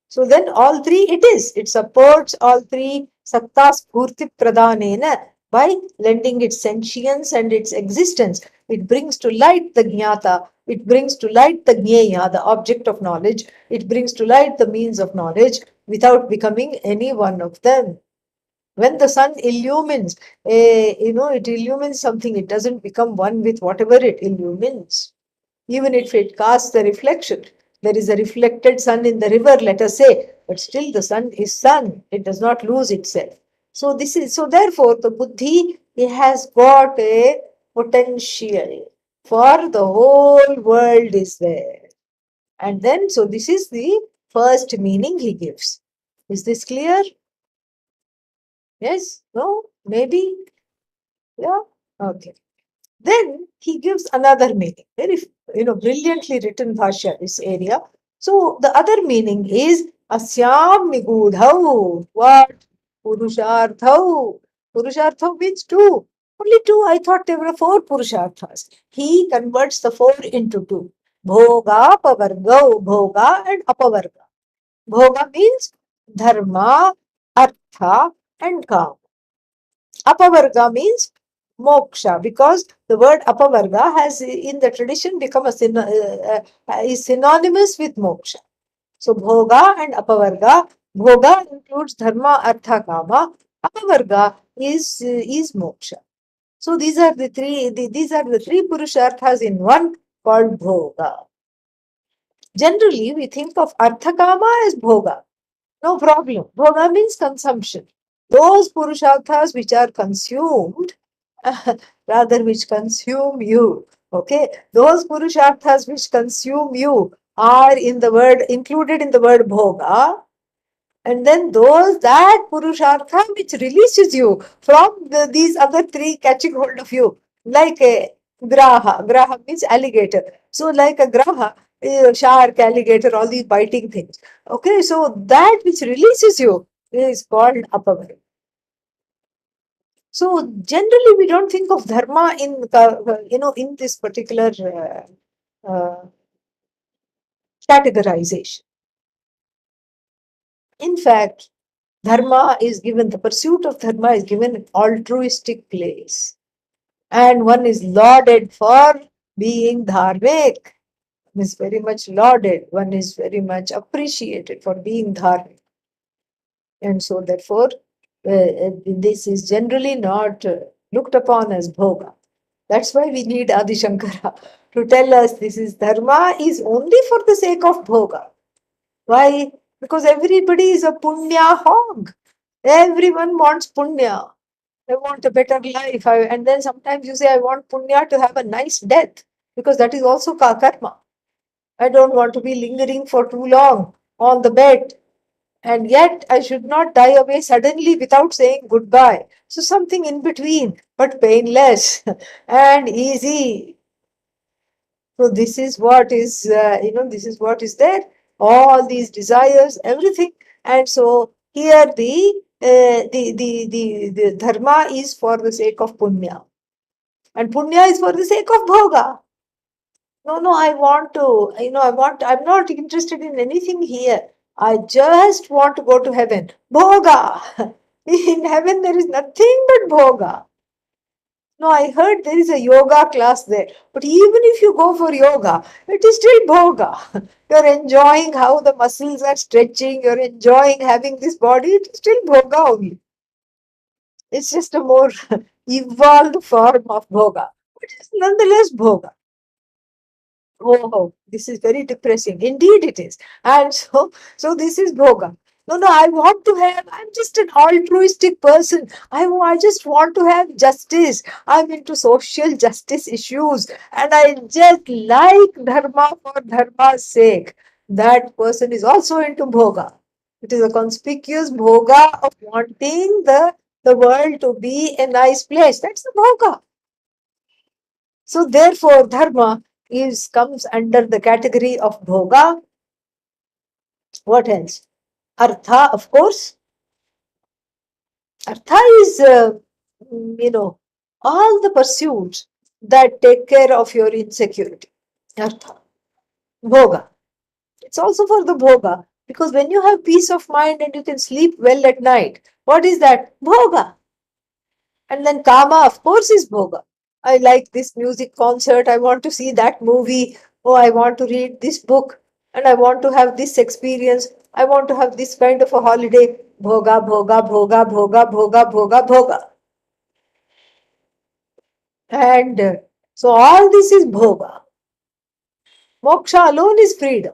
So then all three it is. It supports all three Satta Spurti Pradhanena by lending its sentience and its existence. It brings to light the Jnata. It brings to light the Jnaya, the object of knowledge. It brings to light the means of knowledge without becoming any one of them. When the sun illumines, it illumines something. It doesn't become one with whatever it illumines. Even if it casts a reflection, there is a reflected sun in the river, let us say, but still the sun is sun. It does not lose itself. So therefore the buddhi, it has got a potential for the whole world is there. And then, so this is the first meaning he gives. Is this clear? Yes? No? Maybe? Yeah? Okay. Then he gives another meaning. Very, brilliantly written Bhashya, this area. So the other meaning is Asyam Nigudhau. What? Purusharthau. Purusharthau means two. Only two. I thought there were four Purusharthas. He converts the four into two. Bhoga, Pavargau. Bhoga and Apavarga. Bhoga means dharma, artha, and kama. Apavarga means moksha, because the word apavarga has in the tradition become is synonymous with moksha. So bhoga and apavarga. Bhoga includes dharma, artha, kama. Apavarga is moksha. So these are the three purusharthas in one, called bhoga. Generally, we think of artha, kama as bhoga. No problem. Bhoga means consumption. Those purusharthas which are consumed, rather which consume you. Okay, those purusharthas which consume you are included in the word bhoga, and then that purushartha which releases you from these other three catching hold of you, like a graha means alligator. So like a graha, shark, alligator, all these biting things. Okay, so that which releases you is called apavar. So generally, we don't think of dharma in this particular categorization. In fact, the pursuit of dharma is given an altruistic place, and one is lauded for being dharmic. One is very much lauded. One is very much appreciated for being dharmic, and so therefore, this is generally not looked upon as bhoga. That's why we need Adi Shankara to tell us this is dharma is only for the sake of bhoga. Why? Because everybody is a punya hog. Everyone wants punya. I want a better life. And then sometimes you say, I want punya to have a nice death, because that is also karma. I don't want to be lingering for too long on the bed. And yet, I should not die away suddenly without saying goodbye. So, something in between, but painless and easy. So, this is what is, this is what is there. All these desires, everything. And so, here the dharma is for the sake of punya. And punya is for the sake of bhoga. No, no, I want to, I'm not interested in anything here. I just want to go to heaven. Bhoga. In heaven, there is nothing but bhoga. No, I heard there is a yoga class there. But even if you go for yoga, it is still bhoga. You're enjoying how the muscles are stretching. You're enjoying having this body. It is still bhoga only. It's just a more evolved form of bhoga. But it's nonetheless bhoga. Oh, this is very depressing. Indeed, it is. And so this is bhoga. No, no, I want to have, I'm just an altruistic person. I just want to have justice. I'm into social justice issues and I just like dharma for dharma's sake. That person is also into bhoga. It is a conspicuous bhoga of wanting the world to be a nice place. That's the bhoga. So therefore, dharma is comes under the category of bhoga. What else? Artha, of course. Artha is, all the pursuits that take care of your insecurity. Artha. Bhoga. It's also for the bhoga, because when you have peace of mind and you can sleep well at night, what is that? Bhoga. And then Kama, of course, is Bhoga. I like this music concert. I want to see that movie. Oh, I want to read this book. And I want to have this experience. I want to have this kind of a holiday. Bhoga, bhoga, bhoga, bhoga, bhoga, bhoga, bhoga. And so all this is bhoga. Moksha alone is freedom.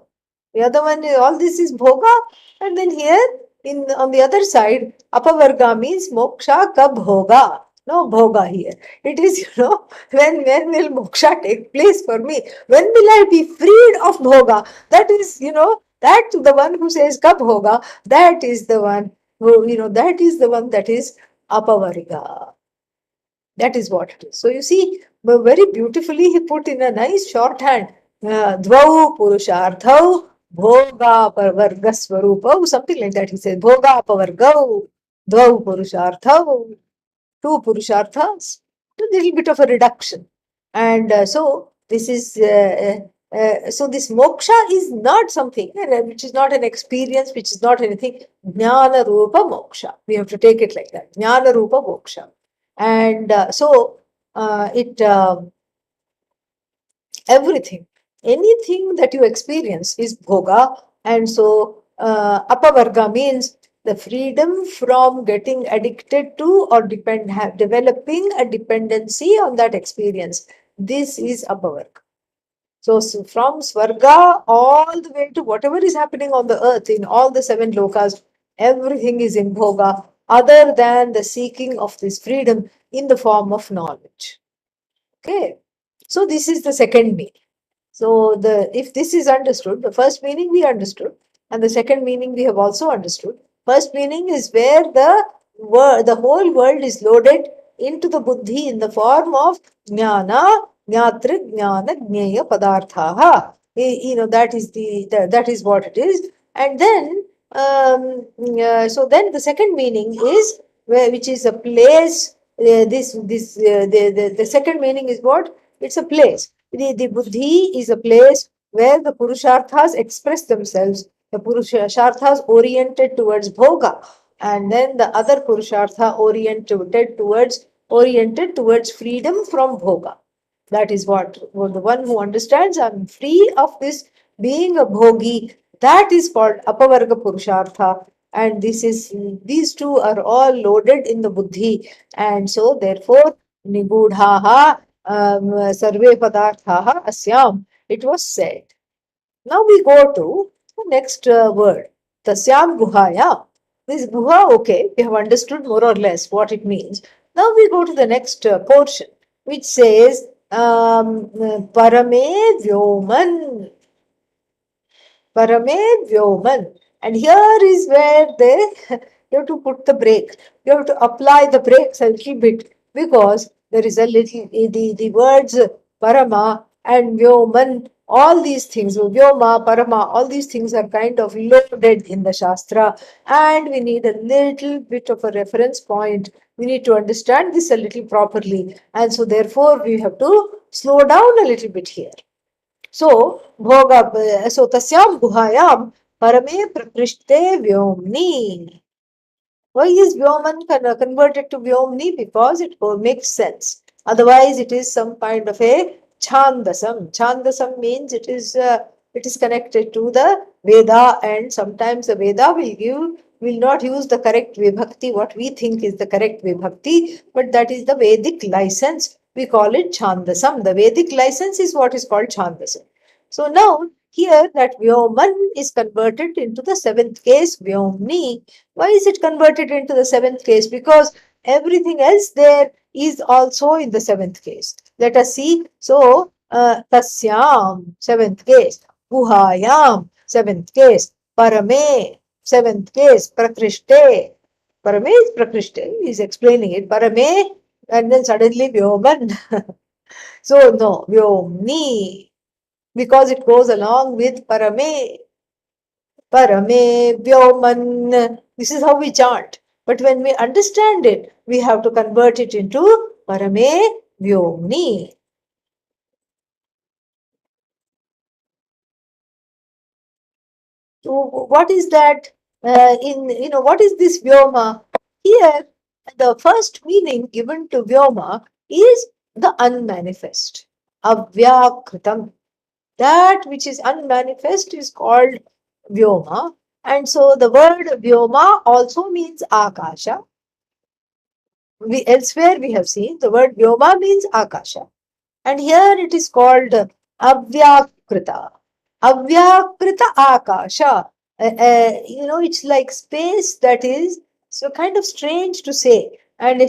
The other one, all this is bhoga. And then here, on the other side, apavarga means moksha ka bhoga. No bhoga here. It is, when will moksha take place for me? When will I be freed of bhoga? That is, that the one who says ka bhoga, that is the one who, that is the one that is apavarga. That is what it is. So you see, very beautifully he put in a nice shorthand, Dvau Purusharthau Bhoga Parvarga Swarupau, something like that. He said, Bhoga Pavargau Dvau Purusharthau, two Purusharthas, a little bit of a reduction. And so this is, so this moksha is not something which is not an experience, which is not anything. Jnana Rupa Moksha. We have to take it like that. Jnana Rupa Moksha. And so it everything, anything that you experience is bhoga. And so apavarga means the freedom from getting addicted to or developing a dependency on that experience. This is apavarga. So, from Swarga all the way to whatever is happening on the earth in all the seven lokas, everything is in bhoga other than the seeking of this freedom in the form of knowledge. Okay. So, this is the second meaning. So, if this is understood, the first meaning we understood, and the second meaning we have also understood. First meaning is where the whole world is loaded into the buddhi in the form of jnana, jnatri, jnana, jnaya padarthaha. That is that is what it is. And then, so then the second meaning is which is a place. The second meaning is what? It's a place. The buddhi is a place where the purusharthas express themselves. The purusharthas oriented towards bhoga, and then the other purushartha oriented towards freedom from bhoga. That is what the one who understands I'm free of this being a bhogi. That is called apavarga purushartha. And these two are all loaded in the buddhi. And so therefore nigudhaha sarve padarthaha asyam. It was said. Now we go to the next word, Tasyam Guhaya. This Guha, okay, we have understood more or less what it means. Now we go to the next portion, which says Parame Vyoman. Parame Vyoman. And here is where they you have to put the brake. You have to apply the brakes a little bit because there is a little the words Parama and Vyoman, all these things, Vyoma, Parama, all these things are kind of loaded in the Shastra, and we need a little bit of a reference point. We need to understand this a little properly, and so therefore we have to slow down a little bit here. So, so tasyam guhayam parame prakrishte vyomni. Why is Vyoman converted to Vyomni? Because it makes sense. Otherwise, it is some kind of a Chandasam. Chandasam means it is connected to the Veda, and sometimes the Veda will not use the correct Vibhakti, what we think is the correct Vibhakti, but that is the Vedic license. We call it Chandasam. The Vedic license is what is called Chandasam. So now here that Vyoman is converted into the seventh case Vyomni. Why is it converted into the seventh case? Because everything else there is also in the seventh case. Let us see. So, Tasyam, seventh case. Guhayam, seventh case. Parame, seventh case. Prakrishte. Parame is Prakrishte. He is explaining it. Parame, and then suddenly Vyoman. So, no, Vyomni, because it goes along with Parame. Parame Vyoman. This is how we chant. But when we understand it, we have to convert it into Parame Vyomni. So what is that? What is this Vyoma? Here, the first meaning given to Vyoma is the unmanifest. Avyakritam. That which is unmanifest is called Vyoma. And so the word Vyoma also means Akasha. Elsewhere we have seen the word Vyoma means Akasha. And here it is called Avyakrita. Avyakrita Akasha. It's like space that is so kind of strange to say. And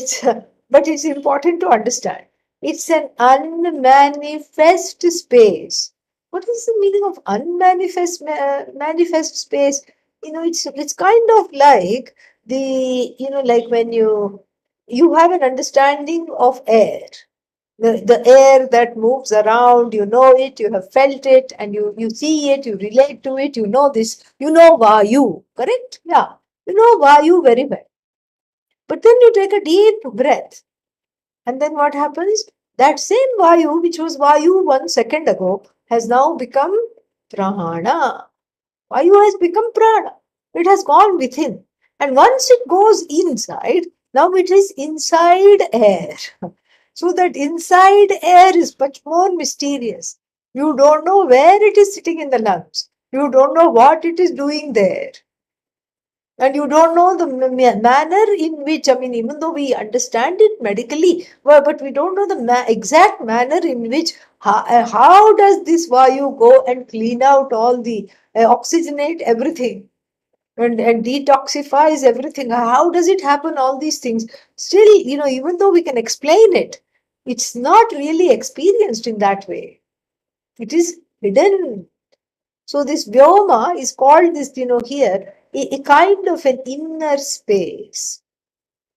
but it's important to understand. It's an unmanifest space. What is the meaning of unmanifest manifest space? It's kind of like like when you have an understanding of air, the air that moves around, you know it, you have felt it, and you see it, you relate to it, you know this, you know Vayu, correct? Yeah, you know Vayu very well. But then you take a deep breath, and then what happens? That same Vayu, which was Vayu 1 second ago, has now become Prana. Vayu has become prana. It has gone within. And once it goes inside, now it is inside air. So that inside air is much more mysterious. You don't know where it is sitting in the lungs. You don't know what it is doing there. And you don't know the manner in which, even though we understand it medically, but we don't know the exact manner in which, how does this Vayu go and clean out all the, oxygenate everything and detoxifies everything. How does it happen? All these things. Still, even though we can explain it, it's not really experienced in that way. It is hidden. So this Vyoma is called this, here, a kind of an inner space.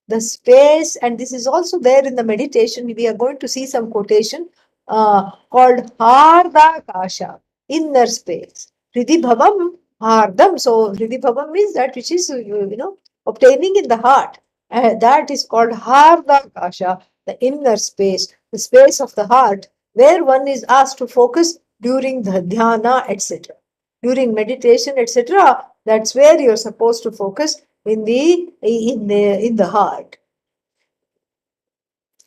The space, and this is also there in the meditation. We are going to see some quotation called Hardakasha, inner space. Hridibhavam Hardam. So Hridibhavam means that which is, obtaining in the heart. That is called Hardakasha, the inner space, the space of the heart, where one is asked to focus during the dhyana, etc. During meditation, etc. That's where you're supposed to focus in the heart.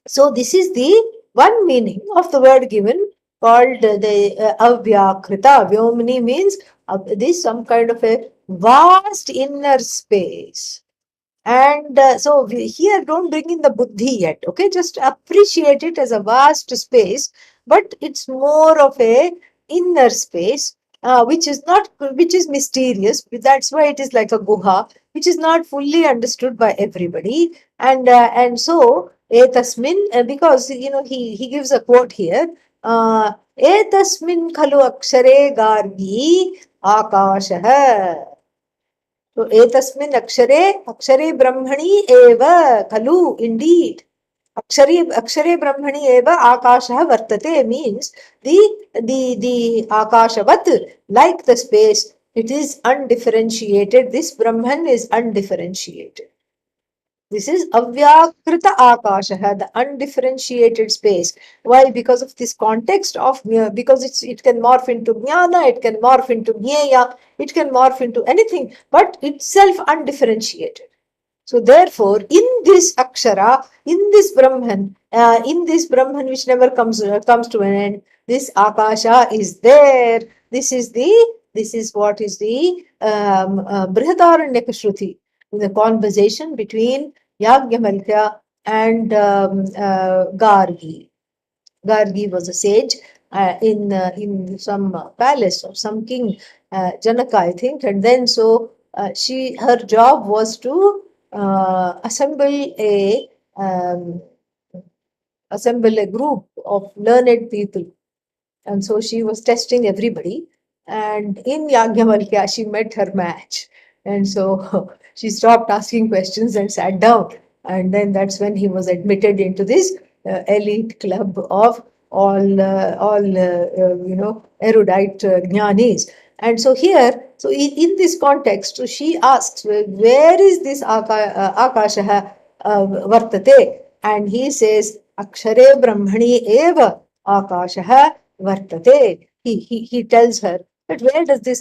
So this is the one meaning of the word given called the Avyakrita. Vyomni means this some kind of a vast inner space. And so here don't bring in the buddhi yet, okay? Just appreciate it as a vast space, but it's more of a inner space which is mysterious. That's why it is like a guha, which is not fully understood by everybody. And so etasmin, because he gives a quote here. Etasmin khalu akshare gargi akashah. So etasmin akshare brahmani eva khalu, indeed. Akshare Brahmani eva akashah vartate means the akashavat, like the space, it is undifferentiated. This Brahman is undifferentiated. This is avyakrita akashah, the undifferentiated space. Why? Because of this context of, because it can morph into jnana, it can morph into jnaya, it can morph into anything, but itself undifferentiated. So therefore, in this akshara, in this Brahman which never comes to an end, this akasha is there. This is what is the Brihadaranyaka Shruti, the conversation between Yagyamalkya and Gargi. Gargi was a sage in some palace of some king, Janaka, I think, and then so her job was to um, assemble a group of learned people, and so she was testing everybody. And in Yagyavalkya, she met her match. And so she stopped asking questions and sat down. And then that's when he was admitted into this elite club of all erudite jnanis. And so here, so in this context, so she asks, where is this akasha vartate? And he says, akshare brahmani eva akasha vartate. He tells her that where does this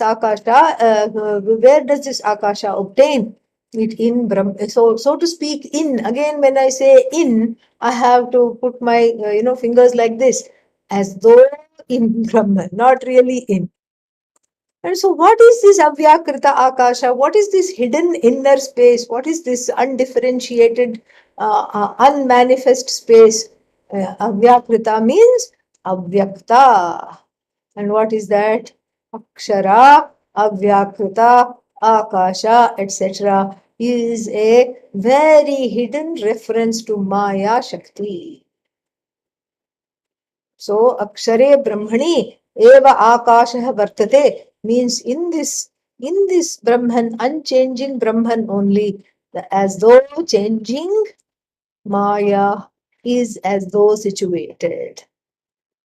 akasha obtain? It in Brahm. So to speak, in, again, when I say in, I have to put my fingers like this, as though in Brahman, not really in. And so, what is this avyakrita akasha? What is this hidden inner space? What is this undifferentiated, unmanifest space? Avyakrita means avyakta. And what is that? Akshara, avyakrita, akasha, etc. is a very hidden reference to Maya Shakti. So, akshare brahmani eva akashah vartate means in this Brahman, unchanging Brahman only, as though changing Maya is as though situated.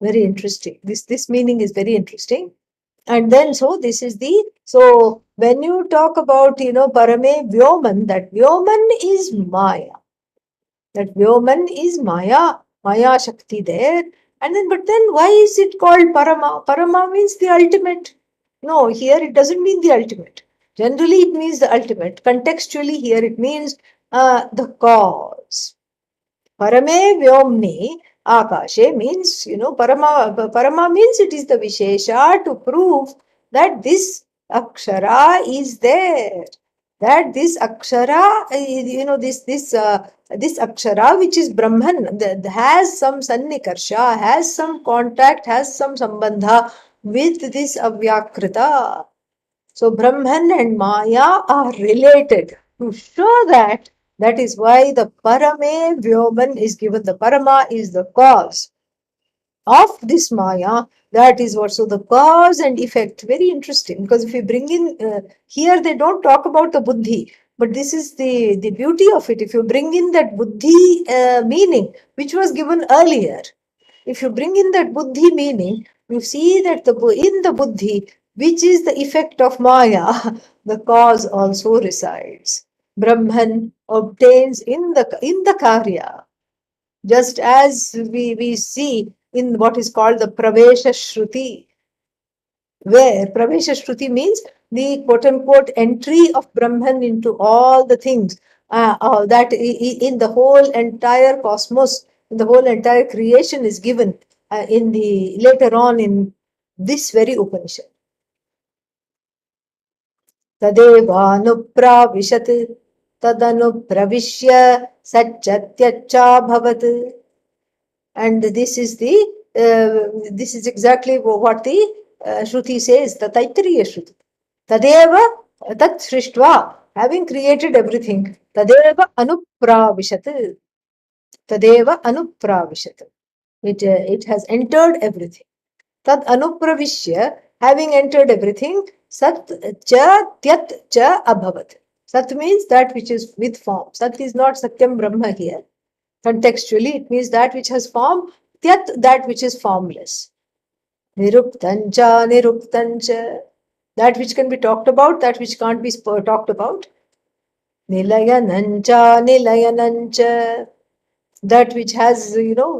Very interesting. This meaning is very interesting. And then so this is so when you talk about Parame Vyoman, that Vyoman is Maya. That Vyoman is Maya Shakti there. And then, but then why is it called Parama? Parama means the ultimate. No, here it doesn't mean the ultimate. Generally, it means the ultimate. Contextually, here it means the cause. Parame Vyomni Akashe means, Parama means it is the Vishesha to prove that this Akshara is there. That this Akshara, this Akshara, which is Brahman, has some Sannikarsha, has some contact, has some Sambandha with this Avyakrita. So Brahman and Maya are related. To show that is why the Parame Vyoman is given. The Parama is the cause of this Maya. That is what. So the cause and effect. Very interesting, because if we bring in here, they don't talk about the Buddhi. But this is the beauty of it. If you bring in that Buddhi meaning, which was given earlier, if you bring in that Buddhi meaning, you see that in the Buddhi, which is the effect of Maya, the cause also resides. Brahman obtains in the Karya, just as we see in what is called the Pravesha Shruti, where Pravesha Shruti means the quote unquote entry of Brahman into all the things that in the whole entire cosmos, in the whole entire creation is given in the later on in this very Upanishad. Tadevanupravishat tadanupravishya satchatyachabhavat. And this is exactly what the Shruti says, the Taittiriya Shruti. Tadeva tat srishtva, having created everything, Tadeva anupravishat. Tadeva anupravishat. It has entered everything. Tad anupravishya, having entered everything, Sat cha tyat cha abhavat. Sat means that which is with form. Sat is not Satyam Brahma here. Contextually, it means that which has form, Tyat, that which is formless. Niruptancha, niruptancha. That which can be talked about, that which can't be talked about. Nilayanancha, nilayanancha. That which has,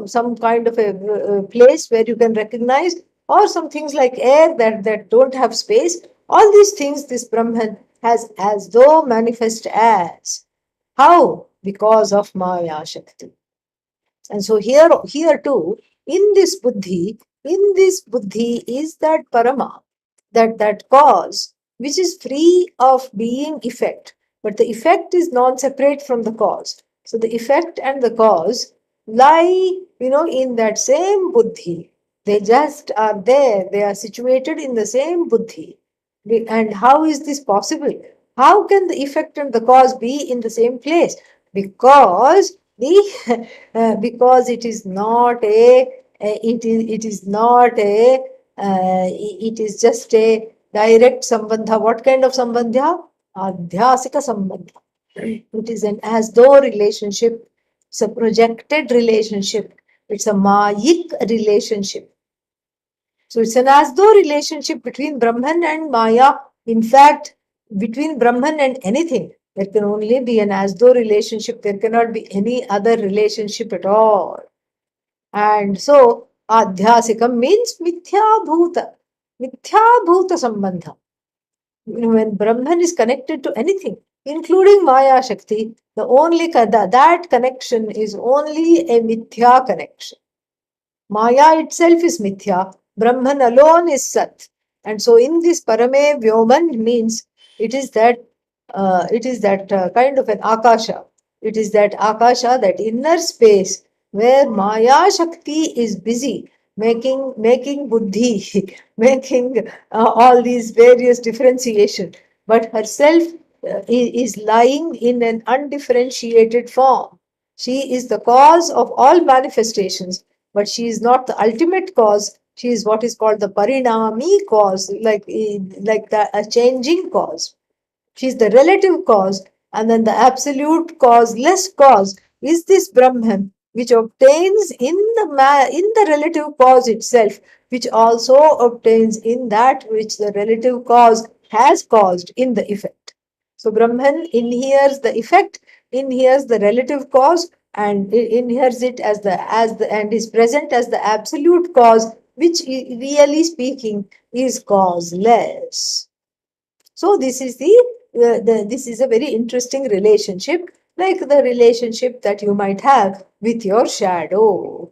some kind of a place where you can recognize, or some things like air that don't have space. All these things this Brahman has as though manifest as. How? Because of Maya Shakti. And so here too, in this buddhi is that parama, that cause, which is free of being effect. But the effect is non-separate from the cause. So the effect and the cause lie, in that same buddhi. They just are there. They are situated in the same buddhi. And how is this possible? How can the effect and the cause be in the same place? Because the because it is not it is not it is just a direct sambandha. What kind of sambandha? Adhyasika sambandha. It is an as though relationship. It's a projected relationship. It's a mayik relationship. So it's an as though relationship between Brahman and Maya. In fact, between Brahman and anything, there can only be an as though relationship. There cannot be any other relationship at all. And so, Adhyasikam means Mithya Bhuta. Mithya Bhuta Sambandha. When Brahman is connected to anything, including Maya Shakti, that connection is only a Mithya connection. Maya itself is mithya, Brahman alone is Sat. And so in this Parame Vyoman means it is that kind of an Akasha. It is that Akasha, that inner space where Maya Shakti is busy making buddhi, making all these various differentiation. But herself is lying in an undifferentiated form. She is the cause of all manifestations, but she is not the ultimate cause. She is what is called the parinami cause, like a changing cause. She is the relative cause, and then the absolute causeless cause is this Brahman, which obtains in the relative cause itself, which also obtains in that which the relative cause has caused in the effect. So Brahman inheres the effect, inheres the relative cause, and inheres it as the and is present as the absolute cause, which really speaking is causeless. So this is a very interesting relationship, like the relationship that you might have with your shadow.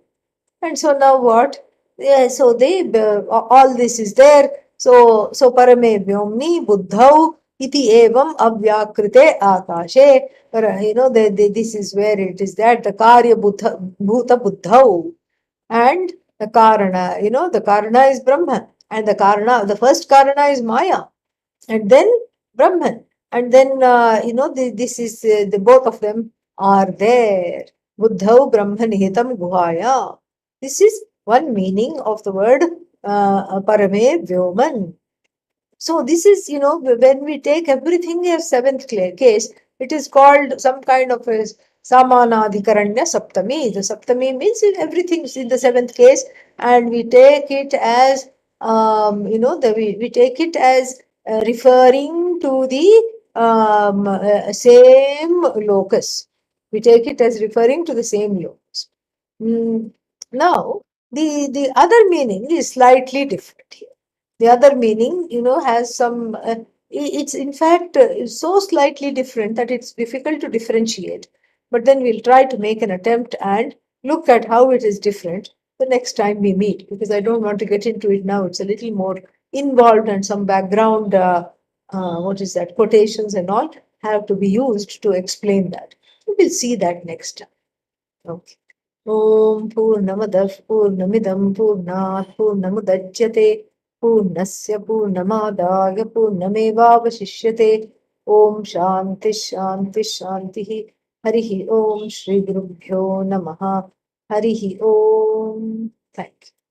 And so now what? Yeah, so all this is there. So parame vyomni buddhau iti evam avyakrite akashe. This is where it is that the karya bhuta buddhau, and the karana. The karana is Brahman, and the first karana is Maya, and then Brahman. And then, this is the both of them are there. Buddhau Brahman Hitam Guhaya. This is one meaning of the word Parame Vyoman. So this is, when we take everything as seventh case, it is called some kind of a Samanadhikaranya Saptami. The Saptami means everything is in the seventh case, and we take it as, we take it as referring to the same locus. We take it as referring to the same locus. Now, the other meaning is slightly different here. The other meaning, has some, it's in fact so slightly different that it's difficult to differentiate. But then we'll try to make an attempt and look at how it is different the next time we meet, because I don't want to get into it now. It's a little more involved, and some background, what is that, quotations and all have to be used to explain that. We'll see that next time. Okay. ॐ पूर्णमदः पूर्णमिदं पूर्णात् पूर्णमुदच्यते पूर्णस्य पूर्णमादाय पूर्णमेवावशिष्यते। ॐ शान्तिः शान्तिः शान्तिः। हरिः ॐ श्रीगुरुभ्यो नमः। हरिः ॐ। Thank you.